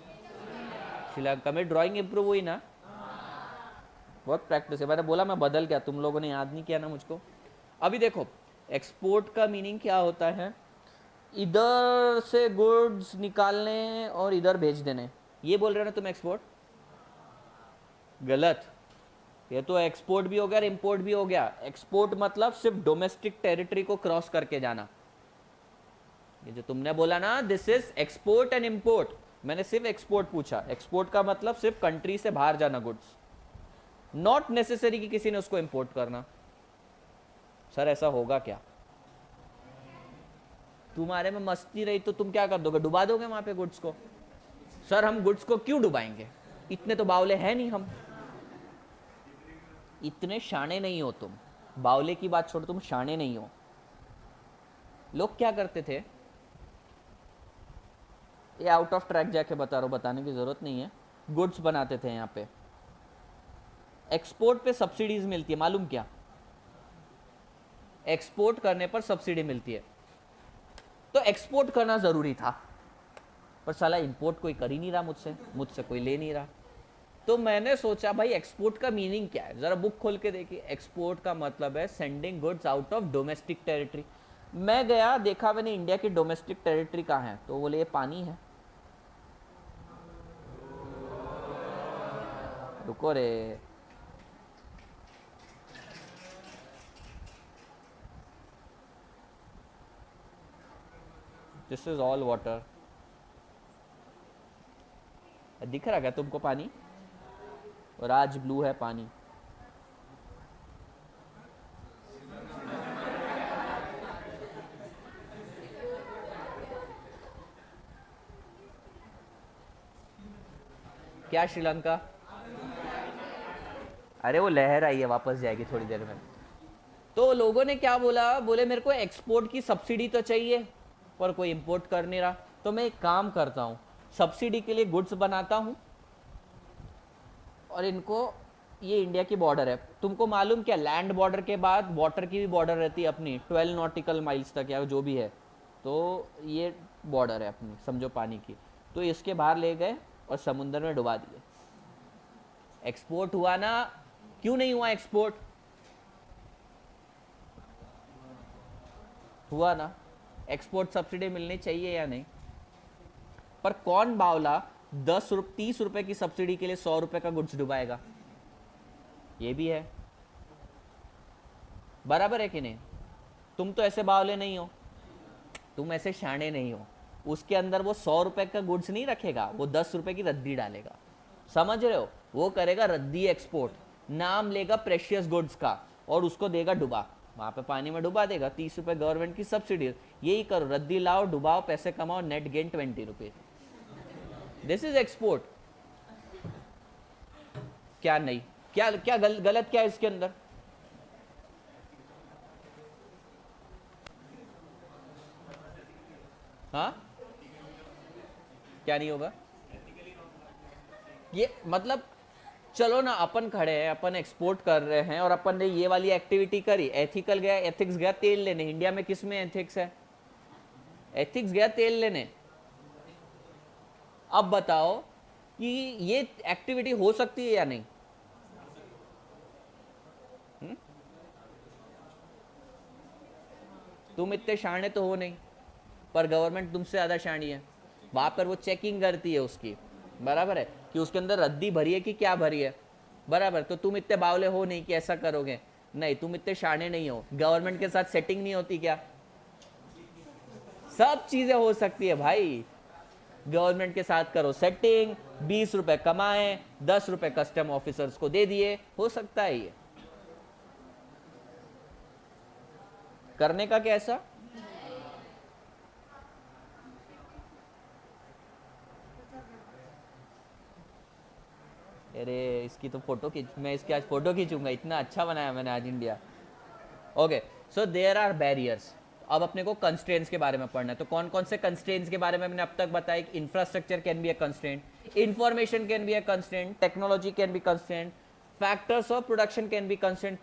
श्रीलंका में। ड्राइंग इंप्रूव हुई ना? बहुत प्रैक्टिस है। मैंने बोला मैं बदल गया, तुम लोगों ने याद नहीं किया ना मुझको। अभी देखो एक्सपोर्ट का मीनिंग क्या होता है? इधर से गुड्स निकालने और इधर भेज देने, ये बोल रहे हो ना तुम एक्सपोर्ट? गलत। ये तो एक्सपोर्ट भी हो गया और इंपोर्ट भी हो गया। एक्सपोर्ट मतलब सिर्फ डोमेस्टिक टेरिटरी को क्रॉस करके जाना। ये जो तुमने बोला ना this is export and import, मैंने सिर्फ एक्सपोर्ट पूछा। एक्सपोर्ट का मतलब सिर्फ कंट्री से बाहर जाना गुड्स, नॉट नेसेसरी कि किसी ने उसको इंपोर्ट करना। सर ऐसा होगा क्या? तुम्हारे में मस्ती रही तो तुम क्या कर दोगे? डुबा दोगे वहां पे गुड्स को? सर हम गुड्स को क्यों डुबाएंगे, इतने तो बावले हैं नहीं हम। इतने शाणे नहीं हो तुम, बावले की बात छोड़, तुम शाणे नहीं हो। लोग क्या करते थे, ये आउट ऑफ ट्रैक जाके बता रहा हूं, बताने की जरूरत नहीं है। गुड्स बनाते थे यहाँ पे, एक्सपोर्ट पे सब्सिडीज मिलती है, मालूम क्या? एक्सपोर्ट करने पर सब्सिडी मिलती है। तो एक्सपोर्ट करना जरूरी था, पर साला इंपोर्ट कोई कर ही नहीं रहा मुझसे, मुझसे कोई ले नहीं रहा। तो मैंने सोचा भाई एक्सपोर्ट का मीनिंग क्या है, जरा बुक खोल के देखिए। एक्सपोर्ट का मतलब है sending goods out of domestic territory. मैं गया देखा मैंने इंडिया की डोमेस्टिक टेरिटरी कहाँ है, तो बोले ये पानी है। रुको रे, दिस इज ऑल वाटर। दिख रहा क्या तुमको पानी? और आज ब्लू है पानी। क्या श्रीलंका? अरे वो लहर आई है, वापस जाएगी थोड़ी देर में। तो लोगों ने क्या बोला, बोले मेरे को एक्सपोर्ट की सब्सिडी तो चाहिए पर कोई इंपोर्ट कर नहीं रहा, तो मैं एक काम करता हूँ, सब्सिडी के लिए गुड्स बनाता हूँ और इनको, ये इंडिया की बॉर्डर है, तुमको मालूम क्या, लैंड बॉर्डर के बाद वाटर की भी बॉर्डर रहती है अपनी 12 नॉटिकल माइल्स तक या जो भी है, तो ये बॉर्डर है अपनी, समझो पानी की। तो इसके बाहर ले गए और समुद्र में डुबा दिए। एक्सपोर्ट हुआ ना? क्यों नहीं हुआ एक्सपोर्ट? हुआ ना। एक्सपोर्ट सब्सिडी मिलनी चाहिए या नहीं? पर कौन बावला 30 रुपए की सब्सिडी के लिए 100 रुपए का गुड्स डुबाएगा? ये भी है, बराबर है कि नहीं? तुम तो ऐसे बावले नहीं हो, तुम ऐसे शाणे नहीं हो। उसके अंदर वो 100 रुपए का गुड्स नहीं रखेगा, वो 10 रुपए की रद्दी डालेगा, समझ रहे हो? वो करेगा रद्दी एक्सपोर्ट, नाम लेगा प्रेशियस गुड्स का और उसको देगा डुबा, वहां पे पानी में डुबा देगा। 30 रुपए गवर्नमेंट की सब्सिडी। यही करो, रद्दी लाओ, डुबाओ, पैसे कमाओ, नेट गेन 20 रुपए। This is export. क्या नहीं, क्या क्या गलत क्या है इसके अंदर? हाँ, क्या नहीं होगा? ये मतलब चलो ना, अपन खड़े हैं, अपन एक्सपोर्ट कर रहे हैं और अपन ने ये वाली एक्टिविटी करी, एथिकल गया, एथिक्स गया तेल लेने। इंडिया में किस में एथिक्स है? एथिक्स गया तेल लेने। अब बताओ कि ये एक्टिविटी हो सकती है या नहीं? तुम इतने शाणे तो हो नहीं, पर गवर्नमेंट तुमसे ज्यादा शाणी है। वहां पर वो चेकिंग करती है उसकी, बराबर है, कि उसके अंदर रद्दी भरी है कि क्या भरी है, बराबर। तो तुम इतने बावले हो नहीं कि ऐसा करोगे, नहीं, तुम इतने शाणे नहीं हो। गवर्नमेंट के साथ सेटिंग नहीं होती क्या? सब चीजें हो सकती है भाई। गवर्नमेंट के साथ करो सेटिंग, 20 रुपए कमाए, 10 रुपए कस्टम ऑफिसर्स को दे दिए, हो सकता है ये करने का। कैसा? अरे इसकी तो फोटो खींच, मैं इसकी आज फोटो खींचूंगा, इतना अच्छा बनाया मैंने आज India. Okay, so there are barriers. अब अपने को कंस्ट्रेंट्स के बारे में पढ़ना है। तो कौन कौन से कंस्ट्रेंट्स के बारे में मैंने अब तक बताया? Infrastructure can be a constraint, information can be a constraint, technology can be constraint, factors of production can be constraint,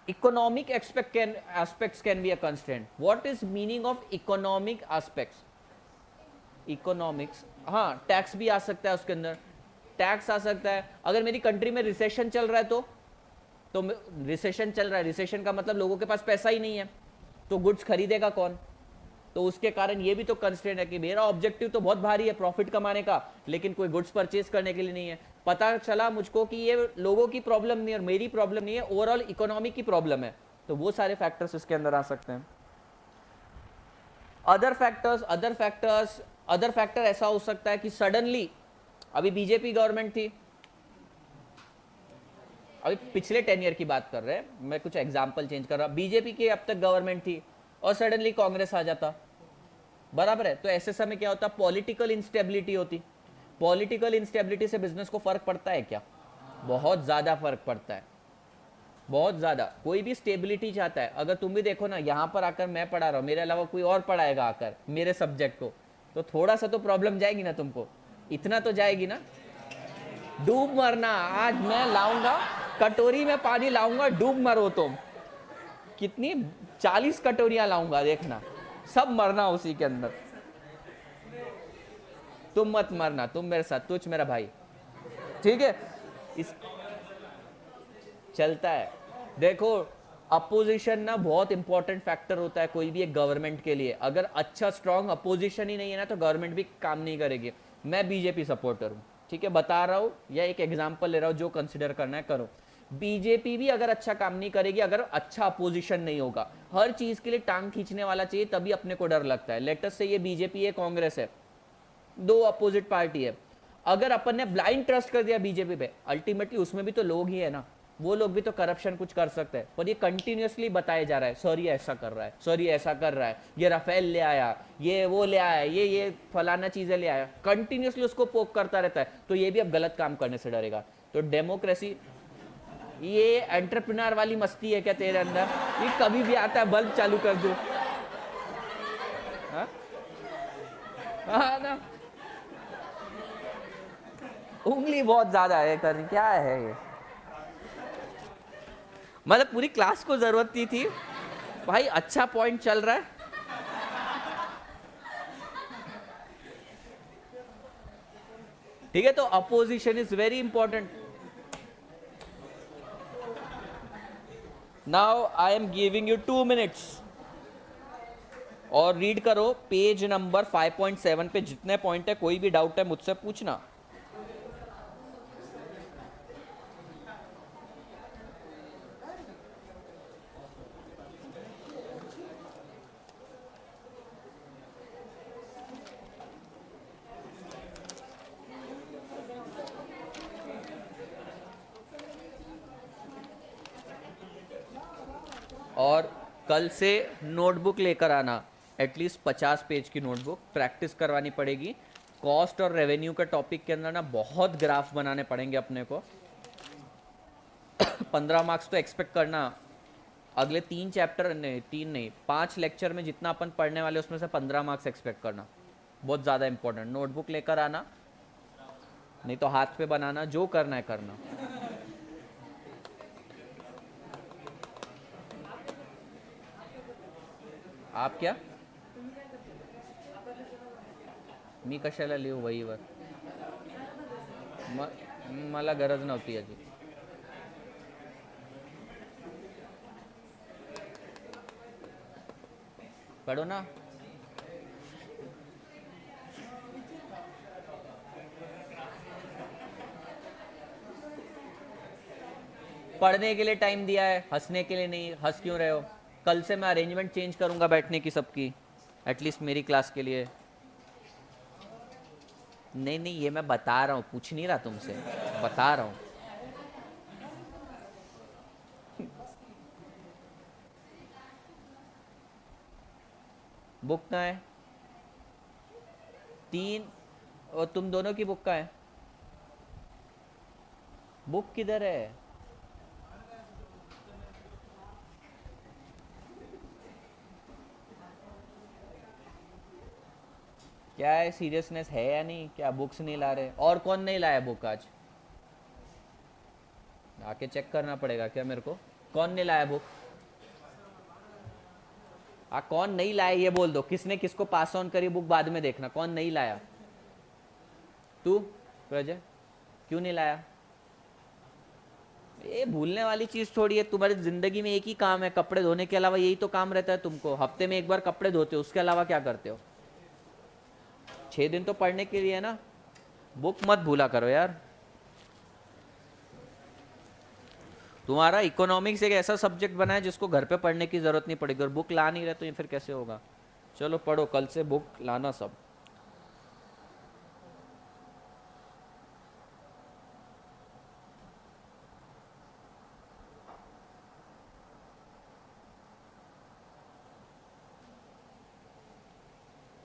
economic aspects can be a constraint. What is meaning of economic aspects? Economics, हाँ, tax भी आ सकता है उसके अंदर। Tax आ सकता है अगर मेरी कंट्री में रिसेशन चल रहा है, तो रिसेशन चल रहा है, रिसेशन का मतलब लोगों के पास पैसा ही नहीं है, तो गुड्स खरीदेगा कौन? तो उसके कारण ये भी तो कंस्ट्रेंट है कि मेरा ऑब्जेक्टिव तो बहुत भारी है प्रॉफिट कमाने का, लेकिन कोई गुड्स परचेज करने के लिए नहीं है। पता चला मुझको कि ये लोगों की प्रॉब्लम नहीं है और मेरी प्रॉब्लम नहीं है, ओवरऑल इकोनॉमी की प्रॉब्लम है, तो वो सारे फैक्टर्स इसके अंदर आ सकते हैं। अदर फैक्टर ऐसा हो सकता है कि सडनली, अभी बीजेपी गवर्नमेंट थी, अभी पिछले 10 ईयर की बात कर रहे हैं, मैं कुछ एग्जांपल चेंज कर रहा हूं। बीजेपी की अब तक गवर्नमेंट थी और सडनली कांग्रेस आ जाता, बराबर है, तो ऐसे समय क्या होता? पॉलिटिकल इंस्टेबिलिटी होती। पॉलिटिकल इंस्टेबिलिटी से बिजनेस को फर्क पड़ता है क्या? बहुत ज्यादा फर्क पड़ता है, बहुत ज्यादा। कोई भी स्टेबिलिटी चाहता है। अगर तुम भी देखो ना, यहां पर आकर मैं पढ़ा रहा हूं, मेरे अलावा कोई और पढ़ाएगा आकर मेरे सब्जेक्ट को, तो थोड़ा सा तो प्रॉब्लम जाएगी ना तुमको, इतना तो जाएगी ना। डूब मरना, आज मैं लाऊंगा कटोरी में पानी लाऊंगा, डूब मरो तुम। कितनी 40 कटोरियां लाऊंगा, देखना, सब मरना उसी के अंदर। तुम मत मरना, तुम मेरे साथ, तुझ मेरा भाई, ठीक है? इस चलता है। देखो, अपोजिशन ना बहुत इंपॉर्टेंट फैक्टर होता है कोई भी एक गवर्नमेंट के लिए। अगर अच्छा स्ट्रांग अपोजिशन ही नहीं है ना, तो गवर्नमेंट भी काम नहीं करेगी। मैं बीजेपी सपोर्टर हूं, ठीक है, बता रहा हूं, या एक एग्जांपल ले रहा हूं, जो कंसिडर करना है करो। बीजेपी भी अगर अच्छा काम नहीं करेगी, अगर अच्छा अपोजिशन नहीं होगा, हर चीज के लिए टांग खींचने वाला चाहिए, तभी अपने को डर लगता है। लेटेस्ट से ये बीजेपी है, कांग्रेस है, दो अपोजिट पार्टी है। अगर अपन ने ब्लाइंड ट्रस्ट कर दिया बीजेपी पे, अल्टीमेटली उसमें भी तो लोग ही है ना, वो लोग भी तो करप्शन कुछ कर सकते हैं। पर ये कंटिन्यूअसली बताया जा रहा है, सर ये ऐसा कर रहा है, सर ये ऐसा कर रहा है, ये राफेल ले आया, ये वो ले आया, ये फलाना चीजें ले आया, कंटिन्यूअसली उसको पोक करता रहता है, तो ये भी अब गलत काम करने से डरेगा। तो डेमोक्रेसी, ये एंटरप्रेन्योर वाली मस्ती है क्या तेरे अंदर? ये कभी भी आता है, बल्ब चालू कर दो। हाँ ना, उंगली बहुत ज्यादा है कर, क्या है ये? मतलब पूरी क्लास को जरूरत नहीं थी भाई, अच्छा पॉइंट चल रहा है। ठीक है, तो opposition is very important. Now I am giving you 2 minutes और रीड करो पेज नंबर 5.7 पे जितने पॉइंट है, कोई भी डाउट है मुझसे पूछना। और कल से नोटबुक लेकर आना, एटलीस्ट 50 पेज की नोटबुक, प्रैक्टिस करवानी पड़ेगी। कॉस्ट और रेवेन्यू के टॉपिक के अंदर ना बहुत ग्राफ बनाने पड़ेंगे अपने को। 15 मार्क्स तो एक्सपेक्ट करना। अगले 3 चैप्टर नहीं, 3 नहीं, 5 लेक्चर में जितना अपन पढ़ने वाले उसमें से 15 मार्क्स एक्सपेक्ट करना, बहुत ज़्यादा इंपॉर्टेंट। नोटबुक लेकर आना, नहीं तो हाथ पे बनाना, जो करना है करना। आप क्या, मी कशाला लिहू वहीवर, मला गरज नव्हती याची। पढ़ो ना, पढ़ने के लिए टाइम दिया है, हंसने के लिए नहीं। हंस क्यों रहे हो? कल से मैं अरेंजमेंट चेंज करूंगा बैठने की सबकी, एटलीस्ट मेरी क्लास के लिए। नहीं नहीं, ये मैं बता रहा हूँ, पूछ नहीं रहा तुमसे, बता रहा हूँ। बुक कहाँ है? 3, और तुम दोनों की बुक कहाँ है? बुक किधर है? क्या है, सीरियसनेस है या नहीं? क्या बुक्स नहीं ला रहे? और कौन नहीं लाया बुक आज? आके चेक करना पड़ेगा क्या मेरे को, कौन नहीं लाया बुक? कौन नहीं लाया ये बोल दो, किसने किसको पास ऑन करी बुक बाद में देखना, कौन नहीं लाया? तू प्रजय, क्यों नहीं लाया? ये भूलने वाली चीज थोड़ी है, तुम्हारी जिंदगी में एक ही काम है, कपड़े धोने के अलावा यही तो काम रहता है तुमको। हफ्ते में एक बार कपड़े धोते हो, उसके अलावा क्या करते हो? 6 दिन तो पढ़ने के लिए है ना, बुक मत भूला करो यार। तुम्हारा इकोनॉमिक्स एक ऐसा सब्जेक्ट बना है जिसको घर पे पढ़ने की जरूरत नहीं पड़ेगी, और बुक ला नहीं रहे तो ये फिर कैसे होगा? चलो पढ़ो, कल से बुक लाना सब।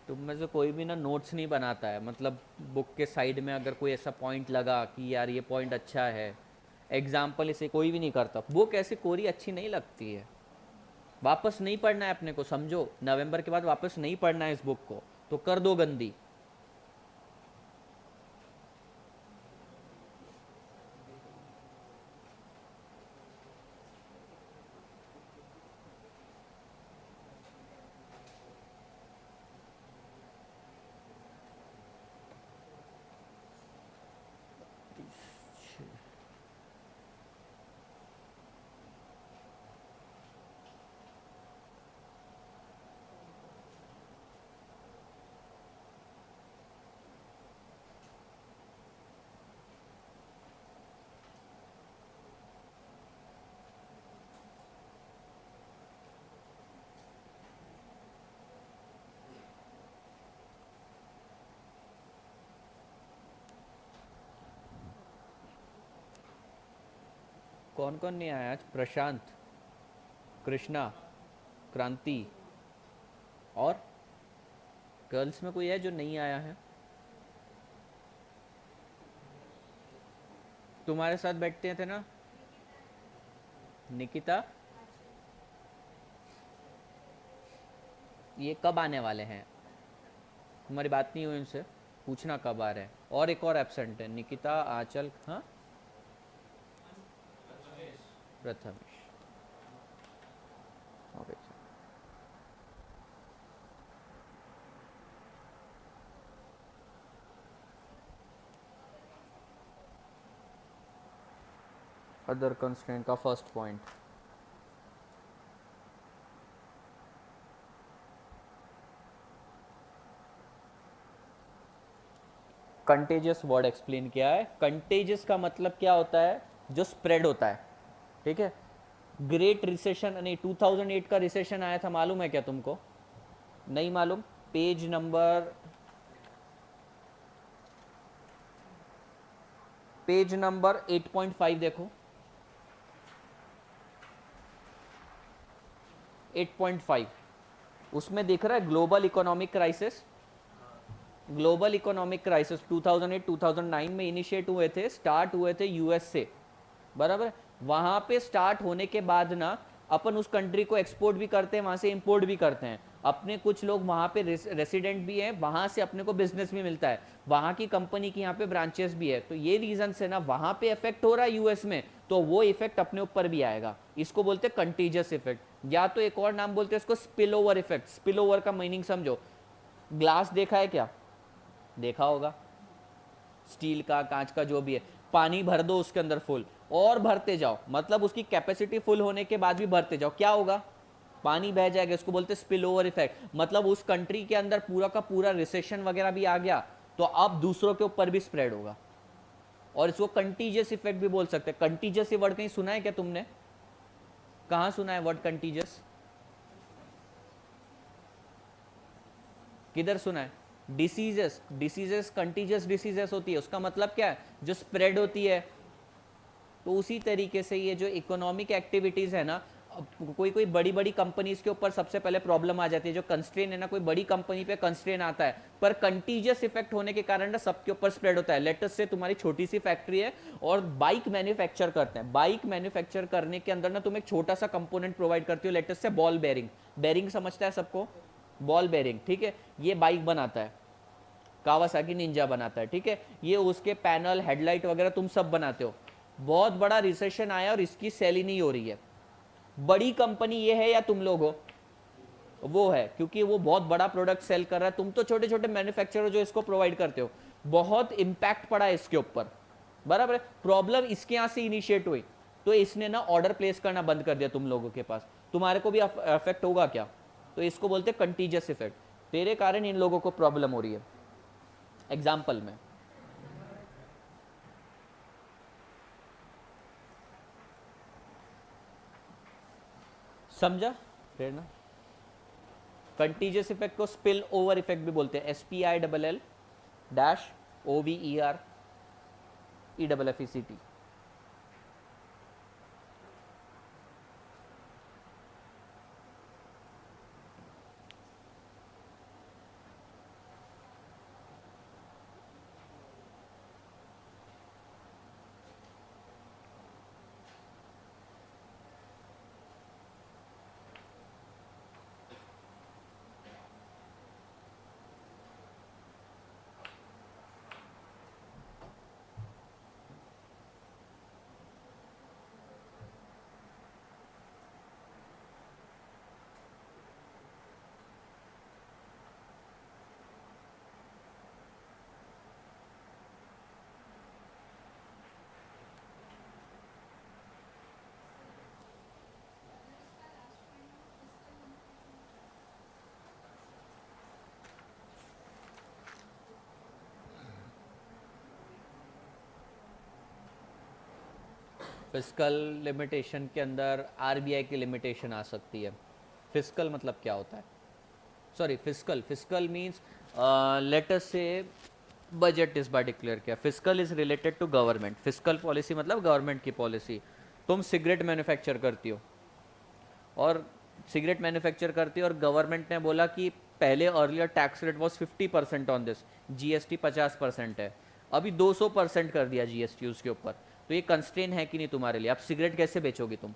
तुम में से कोई भी ना नोट्स नहीं बनाता है, मतलब बुक के साइड में अगर कोई ऐसा पॉइंट लगा कि यार ये पॉइंट अच्छा है, एग्जाम्पल, इसे कोई भी नहीं करता। बुक ऐसी कोरी अच्छी नहीं लगती है। वापस नहीं पढ़ना है अपने को, समझो, नवंबर के बाद वापस नहीं पढ़ना है इस बुक को, तो कर दो गंदी। कौन कौन नहीं आया आज? प्रशांत, कृष्णा, क्रांति, और गर्ल्स में कोई है जो नहीं आया है? तुम्हारे साथ बैठते थे ना निकिता, ये कब आने वाले हैं? तुम्हारी बात नहीं हुई उनसे, पूछना कब आ रहे हैं। और एक और एब्सेंट है, निकिता, आंचल, हाँ, प्रथमेश। ओके, अदर कंस्ट्रेंट का first point, contagious word explain किया है। कंटेजियस का मतलब क्या होता है? जो स्प्रेड होता है, ठीक है। ग्रेट रिसेशन, नहीं 2008 का रिसेशन आया था, मालूम है क्या तुमको? नहीं मालूम? पेज नंबर 8.5 देखो, 8.5, उसमें दिख रहा है global economic crisis. Global economic crisis 2008-2009 में इनिशिएट हुए थे, स्टार्ट हुए थे यूएस से, बराबर। वहां पे स्टार्ट होने के बाद ना अपन उस कंट्री को एक्सपोर्ट भी करते हैं, वहां से इंपोर्ट भी करते हैं। अपने कुछ लोग वहां पे रेसिडेंट भी हैं, वहां से अपने को बिजनेस भी मिलता है, वहां की कंपनी की यहाँ पे ब्रांचेस भी है। तो ये रीजन से ना वहां पे इफेक्ट हो रहा है यूएस में, तो वो इफेक्ट अपने ऊपर भी आएगा। इसको बोलते हैं कंटीजियस इफेक्ट, या तो एक और नाम बोलते हैं इसको spill over effect. Spill over का मीनिंग समझो, ग्लास देखा है क्या? देखा होगा, स्टील का, कांच का, जो भी है। पानी भर दो उसके अंदर फुल, और भरते जाओ, मतलब उसकी कैपेसिटी फुल होने के बाद भी भरते जाओ, क्या होगा? पानी बह जाएगा। इसको बोलते हैं स्पिल ओवर इफेक्ट। मतलब उस कंट्री के अंदर पूरा का पूरा रिसेशन वगैरह भी आ गया, तो अब दूसरों के ऊपर भी स्प्रेड होगा, और इसको कंटीजियस इफेक्ट भी बोल सकते हैं। कंटीजियस ये वर्ड कहीं सुना है क्या तुमने? कहां सुना है वर्ड कंटीजियस? किधर सुना है? डिसीजेस, डिसीजेस कंटीजियस डिसीजेस होती है, उसका मतलब क्या है? जो स्प्रेड होती है। तो उसी तरीके से ये जो इकोनॉमिक एक्टिविटीज है ना, कोई कोई बड़ी बड़ी कंपनीज के ऊपर सबसे पहले प्रॉब्लम आ जाती है। जो कंस्ट्रेन है ना, कोई बड़ी कंपनी पे कंस्ट्रेन आता है, पर कंटीजियस इफेक्ट होने के कारण ना सबके ऊपर स्प्रेड होता है। लेटेस्ट से तुम्हारी छोटी सी फैक्ट्री है और बाइक मैन्युफैक्चर करते हैं। बाइक मैन्युफैक्चर करने के अंदर ना तुम एक छोटा सा कंपोनेंट प्रोवाइड करती हो, लेटेस्ट से बॉल बेरिंग। बेरिंग समझता है सबको? बॉल बेरिंग, ठीक है। ये बाइक बनाता है, कावासाकी निंजा बनाता है, ठीक है। ये उसके पैनल, हेडलाइट वगैरह तुम सब बनाते हो। बहुत बड़ा रिसेशन आया और इसकी सेल ही नहीं हो रही है। बड़ी कंपनी ये है या तुम लोग हो? वो है, क्योंकि वो बहुत बड़ा प्रोडक्ट सेल कर रहा है। तुम तो छोटे छोटे मैन्युफैक्चरर जो इसको प्रोवाइड करते हो। बहुत इंपैक्ट पड़ा है इसके ऊपर, बराबर है। प्रॉब्लम इसके यहां से इनिशिएट हुई, तो इसने ना ऑर्डर प्लेस करना बंद कर दिया तुम लोगों के पास। तुम्हारे को भी अफेक्ट होगा क्या? तो इसको बोलते हैं कंटीजियस इफेक्ट। तेरे कारण इन लोगों को प्रॉब्लम हो रही है। एग्जाम्पल में, समझा? फिर ना कंटीजियस इफेक्ट को स्पिल ओवर इफेक्ट भी बोलते हैं। SPILL dash OVER EFFECT। Fiscal limitation के अंदर RBI की लिमिटेशन आ सकती है। फिस्कल मतलब क्या होता है? Sorry, fiscal, fiscal means let us say budget इस बार डिक्लेयर किया। Fiscal is related to government. Fiscal policy मतलब गवर्नमेंट की पॉलिसी। तुम सिगरेट मैन्युफैक्चर करती हो और सिगरेट मैन्युफैक्चर करती हो और गवर्नमेंट ने बोला कि पहले earlier tax rate was 50% on this, GST 50% है, अभी 200% कर दिया जीएसटी उसके ऊपर, तो ये कंस्ट्रेन है कि नहीं तुम्हारे लिए? अब सिगरेट कैसे बेचोगी तुम?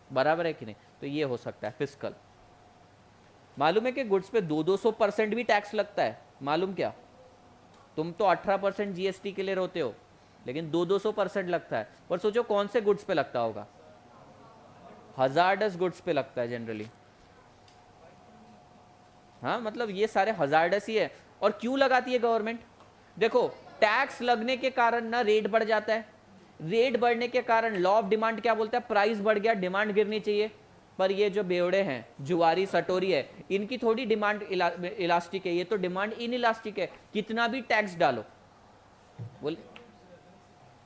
बराबर है कि नहीं? तो ये हो सकता है फिस्कल। मालूम है कि गुड्स पे 200% भी टैक्स लगता है, मालूम क्या? तुम तो 18% जीएसटी के लिए रोते हो, लेकिन 200% लगता है। पर सोचो कौन से गुड्स पे लगता होगा? हजार्डस गुड्स पे लगता है जनरली। हाँ, मतलब ये सारे हजार्डस ही है। और क्यों लगाती है गवर्नमेंट? देखो, टैक्स लगने के कारण ना रेट बढ़ जाता है, रेट बढ़ने के कारण लॉ ऑफ डिमांड क्या बोलता है? प्राइस बढ़ गया, डिमांड गिरनी चाहिए। पर ये जो बेवड़े हैं, जुआरी सटोरी है, इनकी थोड़ी डिमांड इलास्टिक है, ये तो डिमांड इन इलास्टिक है, कितना भी टैक्स डालो। बोल,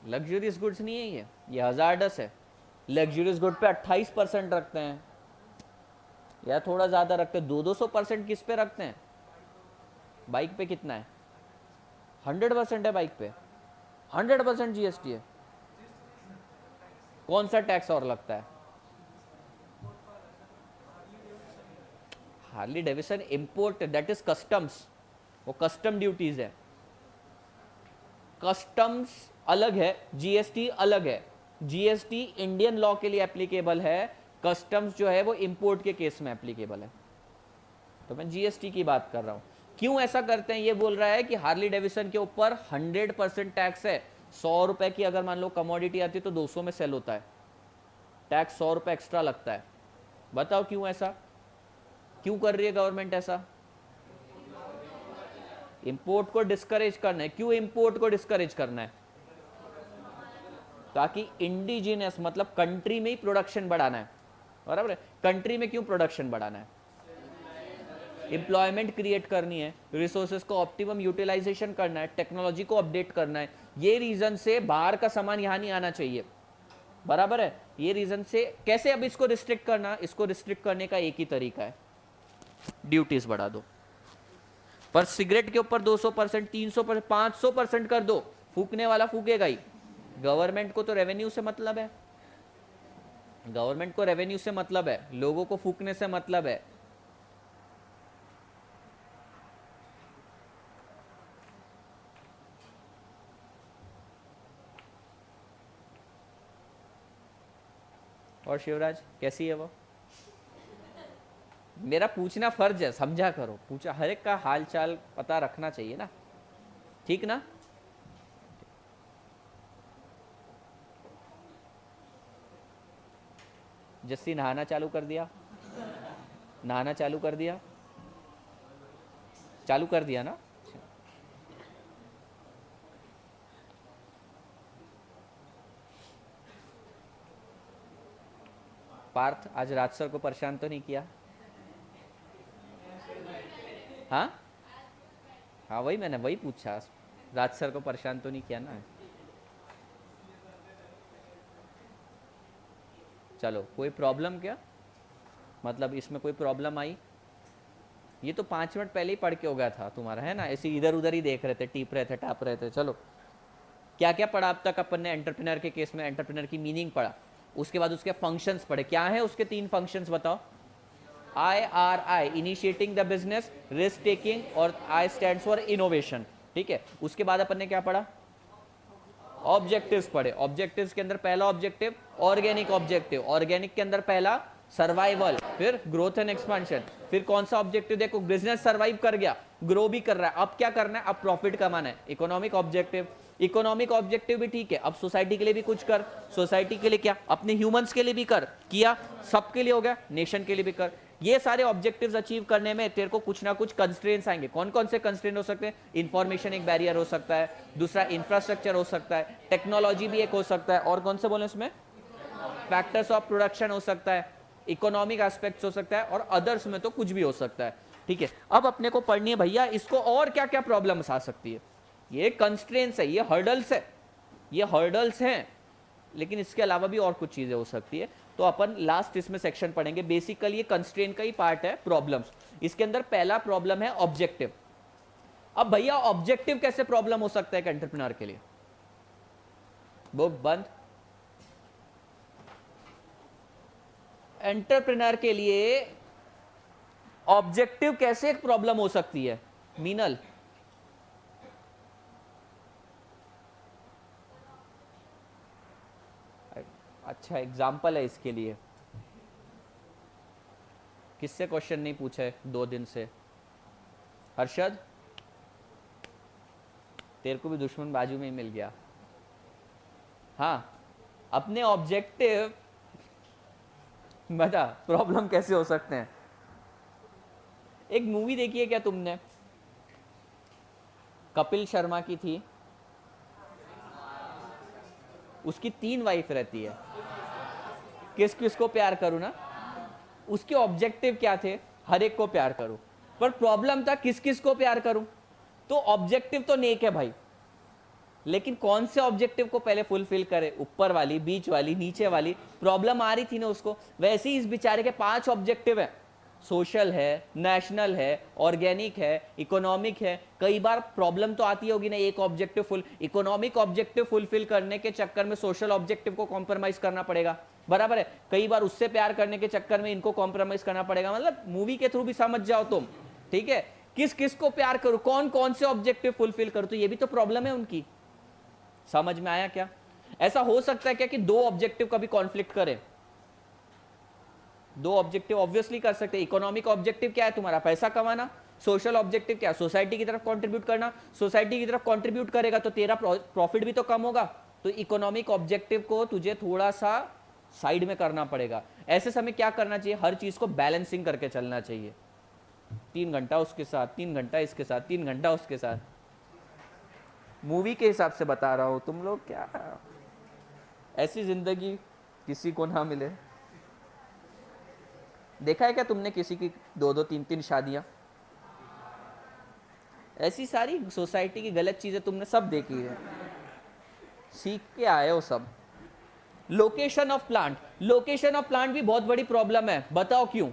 लग्जरियस गुड्स नहीं है ये हजार्डस है। लग्जरियस गुड पे 28% रखते हैं या थोड़ा ज्यादा रखते हैं। 200% किस पे रखते हैं? बाइक पे कितना है? 100% है बाइक पे, 100% जीएसटी है। कौन सा टैक्स और लगता है? Harley Davidson import, that is customs, वो कस्टम ड्यूटीज है। कस्टम्स अलग है, जीएसटी अलग है। जीएसटी इंडियन लॉ के लिए एप्लीकेबल है, कस्टम्स जो है वो इंपोर्ट के केस में एप्लीकेबल है। तो मैं जीएसटी की बात कर रहा हूं। क्यों ऐसा करते हैं? ये बोल रहा है कि हार्ली डेविसन के ऊपर 100% टैक्स है। 100 रुपए की अगर मान लो कमोडिटी आती है तो 200 में सेल होता है, टैक्स 100 रुपए एक्स्ट्रा लगता है। बताओ क्यों ऐसा? क्यों कर रही है गवर्नमेंट ऐसा? इंपोर्ट को डिस्करेज करना है। क्यों इंपोर्ट को डिस्करेज करना है? ताकि इंडिजिनस मतलब कंट्री में ही प्रोडक्शन बढ़ाना है। बराबर है? कंट्री में क्यों प्रोडक्शन बढ़ाना है? एम्प्लॉयमेंट क्रिएट करनी है, रिसोर्सेज को ऑप्टिमम यूटिलाइजेशन करना है, टेक्नोलॉजी को अपडेट करना है। ये रीजन से बाहर का सामान यहां नहीं आना चाहिए। बराबर है? ये रीजन से। कैसे अब इसको रिस्ट्रिक्ट करना? इसको रिस्ट्रिक्ट करने का एक ही तरीका है, ड्यूटीज बढ़ा दो। पर सिगरेट के ऊपर 200%, 300%, 500% कर दो, फूकने वाला फूकेगा ही। गवर्नमेंट को तो रेवेन्यू से मतलब है, गवर्नमेंट को रेवेन्यू से मतलब है, लोगों को फूकने से मतलब है। और शिवराज कैसी है वो? मेरा पूछना फर्ज है, समझा करो, पूछा, हर एक का हाल चाल पता रखना चाहिए ना, ठीक ना? जस्सी नहाना चालू कर दिया? नहाना चालू कर दिया? चालू कर दिया ना? पार्थ आज राज सर को परेशान तो नहीं किया? हाँ हाँ, वही मैंने वही पूछा, राज सर को परेशान तो नहीं किया ना? चलो, कोई प्रॉब्लम क्या? मतलब इसमें कोई प्रॉब्लम आई? ये तो 5 मिनट पहले ही पढ़ के हो गया था तुम्हारा, है ना? ऐसे इधर उधर ही देख रहे थे, टीप रहे थे, टाप रहे थे। चलो, क्या क्या पढ़ा अब तक अपन ने? एंटरप्रेन्योर के केस में एंटरप्रेन्योर की मीनिंग पढ़ा, उसके बाद उसके फंक्शंस पढ़े। क्या है उसके 3 फंक्शंस बताओ? IRI, initiating the business, risk taking, और I स्टैंड्स फॉर इनोवेशन। ठीक है, उसके बाद अपन ने क्या पढ़ा? ऑब्जेक्टिव्स पढ़े। ऑब्जेक्टिव्स के अंदर पहला ऑब्जेक्टिव ऑर्गेनिक ऑब्जेक्टिव, ऑर्गेनिक के अंदर पहला सर्वाइवल, फिर ग्रोथ एंड एक्सपेंशन। फिर कौन सा ऑब्जेक्टिव? देखो, बिजनेस सर्वाइव कर गया, ग्रो भी कर रहा है, अब क्या करना है? अब प्रॉफिट कमाना है, इकोनॉमिक ऑब्जेक्टिव। इकोनॉमिक ऑब्जेक्टिव भी ठीक है, अब सोसाइटी के लिए भी कुछ कर। सोसाइटी के लिए क्या? अपने ह्यूमंस के लिए भी कर, किया, सबके लिए हो गया, नेशन के लिए भी कर। ये सारे ऑब्जेक्टिव्स अचीव करने में तेरे को कुछ ना कुछ कंस्ट्रेंट्स आएंगे। कौन कौन से कंस्ट्रेंट हो सकते हैं? इंफॉर्मेशन एक बैरियर हो सकता है, दूसरा इंफ्रास्ट्रक्चर हो सकता है, टेक्नोलॉजी भी एक हो सकता है, और कौन से बोले उसमें? फैक्टर्स ऑफ प्रोडक्शन हो सकता है, इकोनॉमिक एस्पेक्ट्स हो सकता है, और अदर्स में तो कुछ भी हो सकता है। ठीक है, अब अपने को पढ़नी है भैया इसको और क्या क्या प्रॉब्लम्स आ सकती है। ये कंस्ट्रेंट्स है, ये हर्डल्स है, ये हर्डल्स हैं, लेकिन इसके अलावा भी और कुछ चीजें हो सकती है। तो अपन लास्ट इसमें सेक्शन पढ़ेंगे। बेसिकली ये कंस्ट्रेंट का ही पार्ट है, प्रॉब्लम्स। इसके अंदर पहला प्रॉब्लम है ऑब्जेक्टिव। अब भैया ऑब्जेक्टिव कैसे प्रॉब्लम हो सकता है एक एंटरप्रेन्योर के लिए? बुक बंद। एंटरप्रेन्योर के लिए ऑब्जेक्टिव कैसे एक प्रॉब्लम हो सकती है मीनल? अच्छा एग्जाम्पल है इसके लिए। किससे क्वेश्चन नहीं पूछा है 2 दिन से? हर्षद, तेरे को भी दुश्मन बाजू में ही मिल गया। हाँ, अपने ऑब्जेक्टिव बता प्रॉब्लम कैसे हो सकते हैं। एक मूवी देखी है क्या तुमने? कपिल शर्मा की थी, उसकी 3 वाइफ रहती है। किस किस को प्यार करूं ना, उसके ऑब्जेक्टिव क्या थे? हर एक को प्यार करूं, पर प्रॉब्लम था किस किस को प्यार करूं। तो ऑब्जेक्टिव तो नेक है भाई, लेकिन कौन से ऑब्जेक्टिव को पहले फुलफिल करे? ऊपर वाली, बीच वाली, नीचे वाली? प्रॉब्लम आ रही थी ना उसको। वैसे ही इस बेचारे के 5 ऑब्जेक्टिव है, सोशल है, नेशनल है, ऑर्गेनिक है, इकोनॉमिक है। कई बार प्रॉब्लम तो आती होगी ना, एक ऑब्जेक्टिव इकोनॉमिक ऑब्जेक्टिव फुलफिल करने के चक्कर में सोशल ऑब्जेक्टिव को कॉम्प्रोमाइज करना पड़ेगा, बराबर है। कई बार उससे प्यार करने के चक्कर में इनको कॉम्प्रोमाइज करना पड़ेगा। मतलब मूवी के थ्रू भी समझ जाओ तुम, ठीक है? किस किस को प्यार करूं, कौन कौन से ऑब्जेक्टिव फुलफिल करूं, तो ये भी तो प्रॉब्लम है उनकी। समझ में आया क्या? ऐसा हो सकता है क्या कि 2 ऑब्जेक्टिव कभी कॉन्फ्लिक्ट करें? 2 ऑब्जेक्टिव ऑब्वियसली कर सकते हैं। इकोनॉमिक ऑब्जेक्टिव क्या है तुम्हारा? पैसा कमाना। सोशल ऑब्जेक्टिव क्या? सोसाइटी की तरफ कंट्रीब्यूट करना। सोसाइटी की तरफ कंट्रीब्यूट करेगा तो तेरा प्रॉफिट भी तो कम होगा। तो इकोनॉमिक ऑब्जेक्टिव को तुझे थोड़ा सा साइड में करना पड़ेगा। ऐसे समय क्या करना चाहिए? हर चीज को बैलेंसिंग करके चलना चाहिए। 3 घंटा उसके साथ, 3 घंटा इसके साथ, 3 घंटा उसके साथ। मूवी के हिसाब से बता रहा हूं, तुम लोग क्या, ऐसी जिंदगी किसी को ना मिले। देखा है क्या तुमने किसी की 2-2, 3-3 शादियां? ऐसी सारी सोसाइटी की गलत चीजें तुमने सब देखी है, सीख के आए हो सब। Location of plant, location of plant भी बहुत बड़ी प्रॉब्लम है, बताओ क्यों?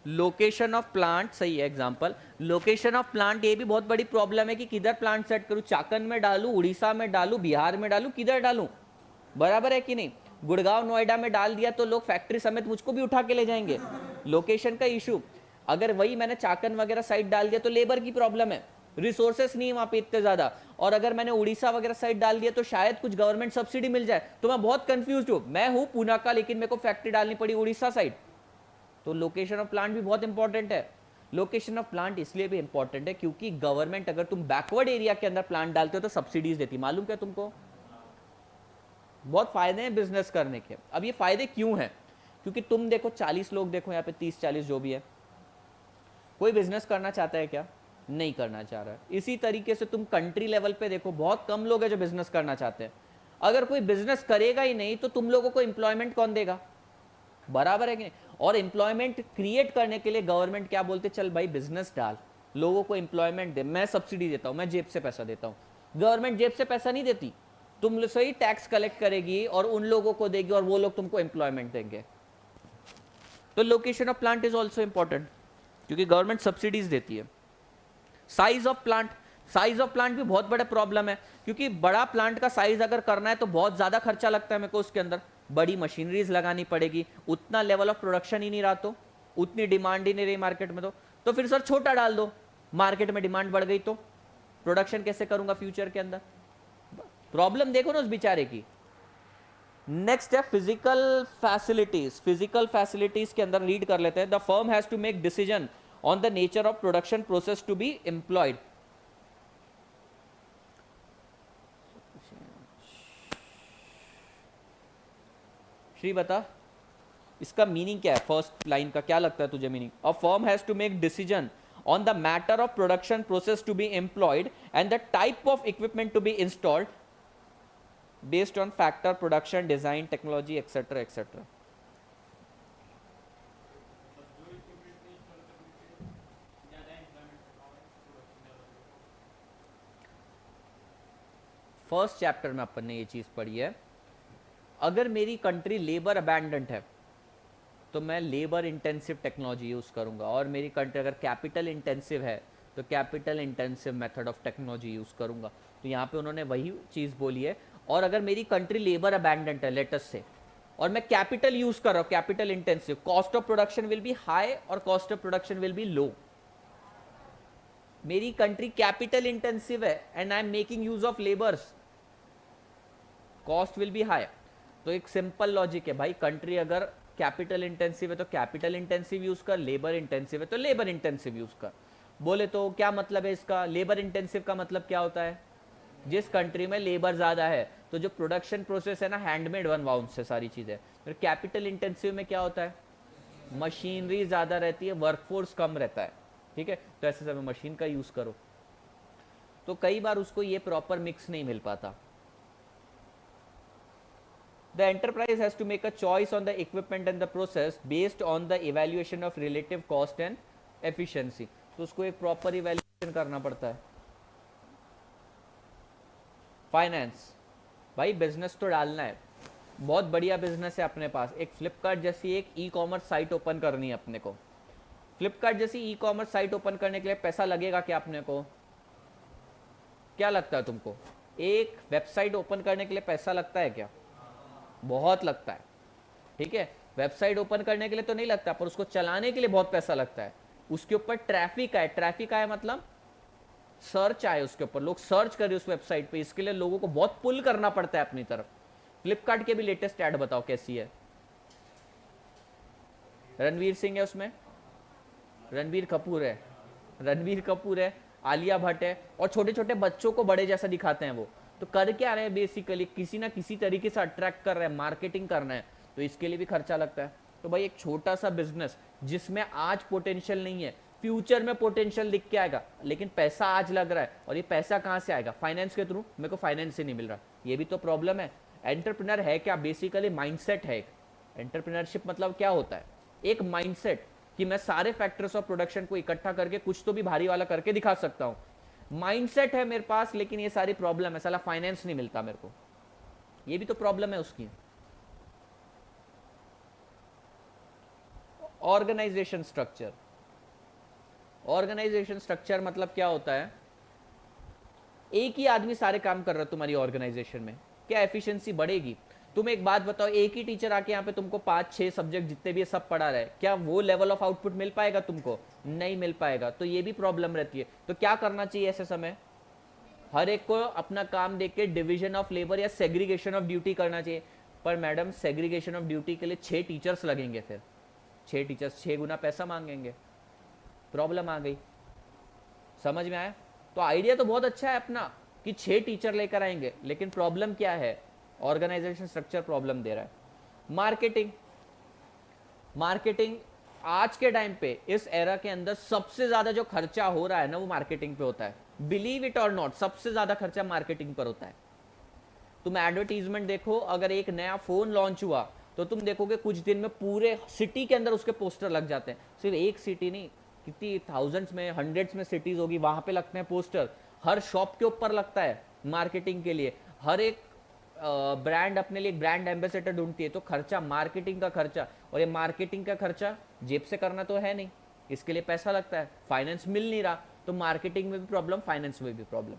लोकेशन ऑफ प्लांट सही है एग्जांपल। लोकेशन ऑफ प्लांट ये भी बहुत बड़ी प्रॉब्लम है कि किधर प्लांट सेट करूं, चाकन में डालूं, उड़ीसा में डालूं, बिहार में डालूं, किधर डालूं? बराबर है कि नहीं? गुड़गांव नोएडा में डाल दिया तो लोग फैक्ट्री समेत मुझको भी उठा के ले जाएंगे। लोकेशन का इशू। अगर वही मैंने चाकन वगैरह साइड डाल दिया तो लेबर की प्रॉब्लम है, रिसोर्सेस नहीं वहां पे इतने ज्यादा। और अगर मैंने उड़ीसा वगैरह साइड डाल दिया तो शायद कुछ गवर्नमेंट सब्सिडी मिल जाए। तो मैं बहुत कंफ्यूज हूं, मैं हूं पूना का लेकिन मेरे को फैक्ट्री डालनी पड़ी उड़ीसा साइड। तो लोकेशन ऑफ प्लांट भी बहुत इंपॉर्टेंट है। लोकेशन ऑफ प्लांट इसलिए भी इंपॉर्टेंट है क्योंकि गवर्नमेंट अगर तुम बैकवर्ड एरिया के अंदर प्लांट डालते हो तो सब्सिडीज देती, मालूम क्या तुमको? बहुत फायदे हैं बिजनेस करने के। अब ये फायदे क्यों हैं? क्योंकि तुम देखो 40 लोग देखो यहाँ पे, 30-40 जो भी है, कोई बिजनेस करना चाहता है क्या? नहीं करना चाह रहा है। इसी तरीके से तुम कंट्री लेवल पे देखो, बहुत कम लोग हैं जो बिजनेस करना चाहते हैं। अगर कोई बिजनेस करेगा ही नहीं तो तुम लोगों को एम्प्लॉयमेंट कौन देगा? बराबर है कि नहीं? और एम्प्लॉयमेंट क्रिएट करने के लिए गवर्नमेंट क्या बोलते? चल भाई बिजनेस डाल, लोगों को एम्प्लॉयमेंट दे, मैं सब्सिडी देता हूं, मैं जेब से पैसा देता हूं। गवर्नमेंट जेब से पैसा नहीं देती, तुम से ही टैक्स कलेक्ट करेगी और उन लोगों को देगी और वो लोग तुमको एम्प्लॉयमेंट देंगे। तो location of plant is also important क्योंकि गवर्नमेंट सब्सिडीज देती है। Size of plant, size of plant भी बहुत बड़ा प्रॉब्लम है क्योंकि बड़ा प्लांट का साइज अगर करना है तो बहुत ज्यादा खर्चा लगता है मेरे को, उसके अंदर बड़ी मशीनरीज लगानी पड़ेगी, उतना लेवल ऑफ प्रोडक्शन ही नहीं रहा, तो उतनी डिमांड ही नहीं रही मार्केट में। तो फिर सर छोटा डाल दो, मार्केट में डिमांड बढ़ गई तो प्रोडक्शन कैसे करूंगा फ्यूचर के अंदर? प्रॉब्लम देखो ना उस बेचारे की। नेक्स्ट है फिजिकल फैसिलिटीज। फिजिकल फैसिलिटीज के अंदर रीड कर लेते हैं। The firm has to make decision on the nature of production process to be employed. Shri बता इसका मीनिंग क्या है? फर्स्ट लाइन का क्या लगता है तुझे meaning? A firm has to make decision on the matter of production process to be employed and the type of equipment to be installed based on factor production design technology etc etc. First chapter में अपन ने ये चीज पढ़ी है। अगर मेरी country labour अबैंडेंट है तो मैं लेबर इंटेंसिव टेक्नोलॉजी यूज करूंगा, और मेरी कंट्री अगर कैपिटल इंटेंसिव है तो capital intensive method of technology use करूंगा। तो यहाँ पे उन्होंने वही चीज बोली है। और अगर मेरी कंट्री लेबर अबैंडेंट है लेटेस्ट से, और मैं कैपिटल यूज कर रहा हूँ, capital intensive, cost of production will be high और cost of production will be low. मेरी कंट्री कैपिटल इंटेंसिव है and I am making use of labours, cost will be high. तो एक सिंपल लॉजिक है भाई, कंट्री अगर capital intensive है तो कैपिटल इंटेंसिव यूज कर, लेबर इंटेंसिव है तो लेबर इंटेंसिव यूज कर। बोले तो क्या मतलब है इसका? लेबर इंटेंसिव का मतलब क्या होता है? जिस कंट्री में लेबर ज्यादा है तो जो प्रोडक्शन प्रोसेस है ना, हैंडमेड वन वाउंड से सारी चीजें। फिर कैपिटल इंटेंसिव में क्या होता है? मशीनरी ज्यादा रहती है, वर्कफोर्स कम रहता है। ठीक है, तो ऐसे समय मशीन का यूज करो। तो कई बार उसको ये प्रॉपर मिक्स नहीं मिल पाता। The enterprise has to make a choice on the equipment and the process based on the evaluation of relative cost and efficiency. तो उसको एक प्रॉपर इवैल्यूएशन करना पड़ता है। फाइनेंस, भाई बिजनेस तो डालना है, बहुत बढ़िया बिजनेस है अपने पास। एक फ्लिपकार्ट जैसी एक ई कॉमर्स साइट ओपन करनी है अपने को। फ्लिपकार्ट जैसी ई कॉमर्स साइट ओपन करने के लिए पैसा लगेगा क्या अपने को? क्या लगता है तुमको? एक वेबसाइट ओपन करने के लिए पैसा लगता है क्या? बहुत लगता है। ठीक है, वेबसाइट ओपन करने के लिए तो नहीं लगता, पर उसको चलाने के लिए बहुत पैसा लगता है। उसके ऊपर ट्रैफिक आए, ट्रैफिक आए मतलब सर्च आए, उसके ऊपर लोग सर्च करें उस वेबसाइट पे, इसके लिए लोगों को बहुत पुल करना पड़ता है अपनी तरफ। फ्लिपकार्ट के भी लेटेस्ट ऐड बताओ कैसी है? रणवीर सिंह है उसमें, रणबीर कपूर है, रणबीर कपूर है, आलिया भट्ट है, और छोटे छोटे बच्चों को बड़े जैसा दिखाते हैं वो। तो कर क्या रहे हैं? बेसिकली किसी ना किसी तरीके से अट्रैक्ट कर रहे हैं, मार्केटिंग करना है, तो इसके लिए भी खर्चा लगता है। तो भाई एक छोटा सा बिजनेस जिसमें आज पोटेंशियल नहीं है, फ्यूचर में पोटेंशियल दिख के आएगा, लेकिन पैसा आज लग रहा है, और ये पैसा कहाँ से आएगा? फाइनेंस के थ्रू। मेरे को फाइनेंस से नहीं मिल रहा, ये भी तो प्रॉब्लम है। एंटरप्रेन्योर है क्या? बेसिकली माइंडसेट है एक। एंटरप्रेन्योरशिप मतलब क्या होता है? एक माइंडसेट कि मैं सारे फैक्टर्स ऑफ प्रोडक्शन को इकट्ठा करके कुछ तो भी भारी वाला करके दिखा सकता हूं। माइंडसेट है मेरे पास, लेकिन ये सारी प्रॉब्लम है, साला फाइनेंस नहीं मिलता मेरे को, ये भी तो प्रॉब्लम है उसकी। ऑर्गेनाइजेशन स्ट्रक्चर, ऑर्गेनाइजेशन स्ट्रक्चर मतलब क्या होता है? एक ही आदमी सारे काम कर रहा है तुम्हारी ऑर्गेनाइजेशन में, क्या एफिशिएंसी बढ़ेगी? तुम एक बात बताओ, एक ही टीचर आके यहाँ पे तुमको 5-6 सब्जेक्ट जितने भी है सब पढ़ा रहा है, क्या वो लेवल ऑफ आउटपुट मिल पाएगा तुमको? नहीं मिल पाएगा। तो ये भी प्रॉब्लम रहती है। तो क्या करना चाहिए ऐसे समय? हर एक को अपना काम देख के डिविजन ऑफ लेबर या सेग्रीगेशन ऑफ ड्यूटी करना चाहिए। पर मैडम सेग्रीगेशन ऑफ ड्यूटी के लिए 6 टीचर्स लगेंगे, फिर 6 टीचर्स 6 गुना पैसा मांगेंगे, प्रॉब्लम आ गई। समझ में आया? तो आइडिया तो बहुत अच्छा है अपना कि 6 टीचर लेकर आएंगे, लेकिन प्रॉब्लम क्या है? ऑर्गेनाइजेशन स्ट्रक्चर प्रॉब्लम दे रहा है। मार्केटिंग, मार्केटिंग आज के टाइम पे इस एरा के अंदर सबसे ज्यादा जो खर्चा हो रहा है ना, वो मार्केटिंग पे होता है। बिलीव इट और नॉट, सबसे ज्यादा खर्चा मार्केटिंग पर होता है। तुम एडवर्टीजमेंट देखो, अगर एक नया फोन लॉन्च हुआ तो तुम देखोगे कुछ दिन में पूरे सिटी के अंदर उसके पोस्टर लग जाते हैं। सिर्फ एक सिटी नहीं, कितनी थाउजेंड्स में, हंड्रेड्स में सिटीज होगी, वहां पे लगते हैं पोस्टर। हर शॉप के ऊपर लगता है मार्केटिंग के लिए। हर एक ब्रांड अपने लिए ब्रांड एम्बेसडर ढूंढती है। तो खर्चा, मार्केटिंग का खर्चा, और ये मार्केटिंग का खर्चा जेब से करना तो है नहीं, इसके लिए पैसा लगता है। फाइनेंस मिल नहीं रहा, तो मार्केटिंग में भी प्रॉब्लम, फाइनेंस में भी प्रॉब्लम।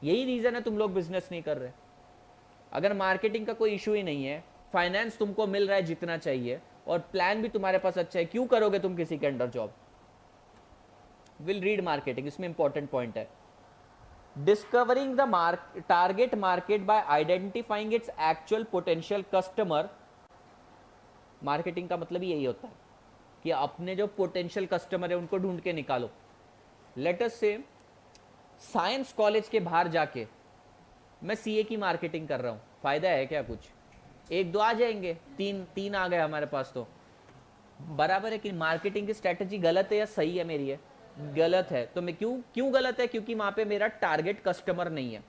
यही रीजन है तुम लोग बिजनेस नहीं कर रहे। अगर मार्केटिंग का कोई इशू ही नहीं है, फाइनेंस तुमको मिल रहा है जितना चाहिए, और प्लान भी तुम्हारे पास अच्छा है, क्यों करोगे तुम किसी के under job? Will read marketing, इसमें इंपॉर्टेंट पॉइंट है। Discovering the target market bye identifying its actual potential customer. Marketing का मतलब यही होता है कि अपने जो पोटेंशियल कस्टमर है उनको ढूंढ के निकालो। लेट अस से साइंस कॉलेज के बाहर जाके मैं सीए की मार्केटिंग कर रहा हूं, फायदा है क्या कुछ? 1-2 आ जाएंगे, 3 आ गए हमारे पास, तो बराबर है कि मार्केटिंग की स्ट्रेटेजी गलत है या सही है? मेरी है गलत है। तो मैं क्यों गलत है? क्योंकि वहां पे मेरा टारगेट कस्टमर नहीं है।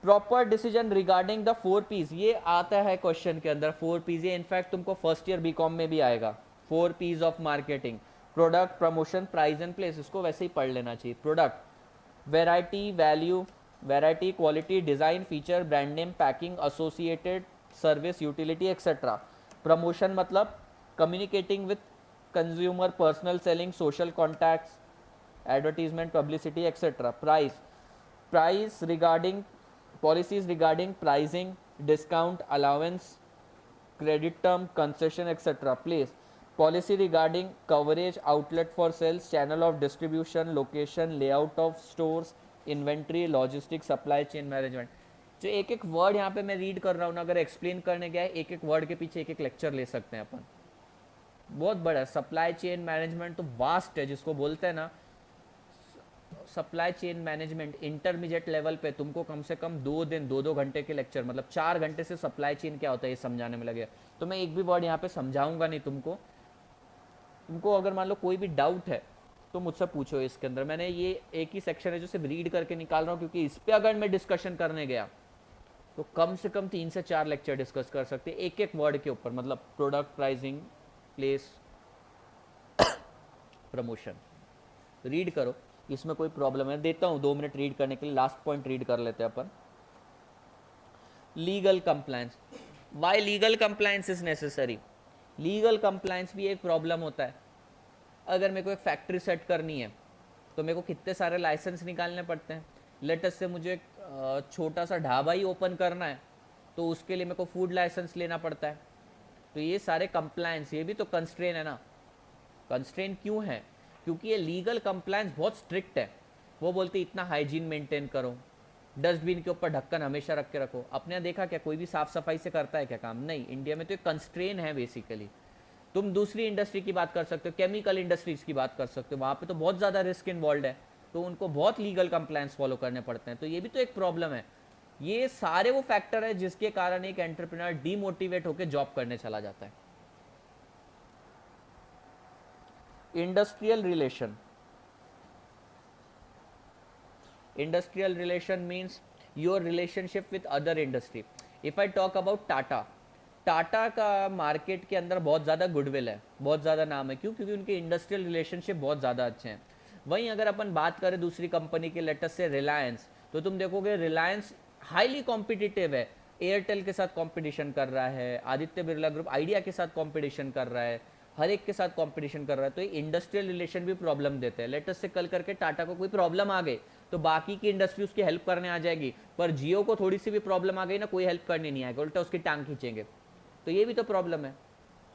Proper decision regarding the 4 P's, ये आता है क्वेश्चन के अंदर। 4 P's, ये इनफैक्ट तुमको फर्स्ट ईयर बीकॉम में भी आएगा। 4 P's of marketing: product, promotion, price and place. इसको वैसे ही पढ़ लेना चाहिए। Product, variety, value, variety, quality, design, feature, brand name, packing, associated service, utility etcetera. Promotion मतलब communicating with consumer, personal selling, social contacts, advertisement, publicity etcetera. Price regarding policies regarding pricing, discount, allowance, credit term, concession, etc. Place. Policy regarding coverage, outlet for sales, channel of distribution, location, layout of stores, inventory, logistics, supply chain management. जो एक एक word यहाँ पे मैं read कर रहा हूँ ना, अगर एक्सप्लेन करने गया है एक एक वर्ड के पीछे एक एक लेक्चर ले सकते हैं अपन. बहुत बड़ा सप्लाई चेन मैनेजमेंट तो वास्ट है, जिसको बोलते हैं ना supply chain management intermediate level पे तुमको कम से कम 2 घंटे के लेक्चर, मतलब 4 घंटे से सप्लाई चेन क्या होता है ये समझाने में लगे. तो मैं एक भी वर्ड यहाँ पे समझाऊंगा नहीं तुमको अगर मान लो कोई भी डाउट है तो मुझसे पूछो. इसके अंदर मैंने ये एक ही सेक्शन है जो सिर्फ रीड करके निकाल रहा हूँ, क्योंकि इस पे अगर मैं डिस्कशन करने गया तो कम से कम 3 से 4 लेक्चर डिस्कस कर सकते हैं एक एक वर्ड के ऊपर. मतलब product, pricing, place, promotion. Read करो, इसमें कोई प्रॉब्लम है. देता हूं 2 मिनट रीड करने के लिए. लास्ट पॉइंट रीड कर लेते हैं अपन. Legal compliance. Why legal compliance is necessary? Legal compliance भी एक प्रॉब्लम होता है. अगर मेरे को एक फैक्ट्री सेट करनी है तो मेरे को कितने सारे लाइसेंस निकालने पड़ते हैं. लेटेस्ट से मुझे छोटा सा ढाबा ही ओपन करना है तो उसके लिए मेरे को फूड लाइसेंस लेना पड़ता है. तो ये सारे कंप्लायंस, ये भी तो कंस्ट्रेन है ना. कंस्ट्रेन क्यों है? क्योंकि ये लीगल कंप्लायंस बहुत स्ट्रिक्ट है. वो बोलते इतना हाइजीन मेंटेन करो, डस्टबिन के ऊपर ढक्कन हमेशा रख के रखो. आपने देखा क्या कोई भी साफ सफाई से करता है क्या काम? नहीं. इंडिया में तो एक कंस्ट्रेन है बेसिकली. तुम दूसरी इंडस्ट्री की बात कर सकते हो, केमिकल इंडस्ट्रीज की बात कर सकते हो, वहाँ पे तो बहुत ज़्यादा रिस्क इन्वॉल्व है, तो उनको बहुत लीगल कंप्लायंस फॉलो करने पड़ते हैं. तो ये भी तो एक प्रॉब्लम है. ये सारे वो फैक्टर है जिसके कारण एक एंटरप्रेन्योर डीमोटिवेट होकर जॉब करने चला जाता है. Industrial relation means your relationship with other industry. If I talk about Tata का मार्केट के अंदर बहुत ज़्यादा गुडविल है, बहुत ज़्यादा नाम है. क्यों? क्योंकि उनके इंडस्ट्रियल रिलेशनशिप बहुत ज़्यादा अच्छे हैं. वहीं अगर अपन बात करें दूसरी कंपनी के, लेटेस्ट से रिलायंस, तो तुम देखोगे रिलायंस हाईली कॉम्पिटिटिव है. एयरटेल के साथ कॉम्पिटिशन कर रहा है, आदित्य बिरला ग्रुप आइडिया के साथ कॉम्पिटिशन कर रहा है, हर एक के साथ कंपटीशन कर रहा है. तो ये इंडस्ट्रियल रिलेशन भी प्रॉब्लम देते हैं. लेटेस्ट से कल करके टाटा को कोई प्रॉब्लम आ गई तो बाकी की इंडस्ट्री उसकी हेल्प करने आ जाएगी, पर जियो को थोड़ी सी भी प्रॉब्लम आ गई ना, कोई हेल्प करने नहीं आएगा, उल्टा उसकी टांग खींचेंगे. तो ये भी तो प्रॉब्लम है.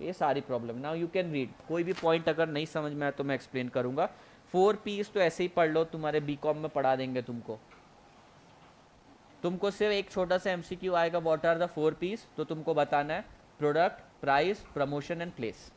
ये सारी problem. Now you can read. कोई भी पॉइंट अगर नहीं समझ में आया तो मैं एक्सप्लेन करूंगा. 4 P's तो ऐसे ही पढ़ लो, तुम्हारे बीकॉम में पढ़ा देंगे तुमको सिर्फ एक छोटा सा MCQ आएगा, व्हाट आर द 4 P's. तो तुमको बताना है product, price, promotion and place.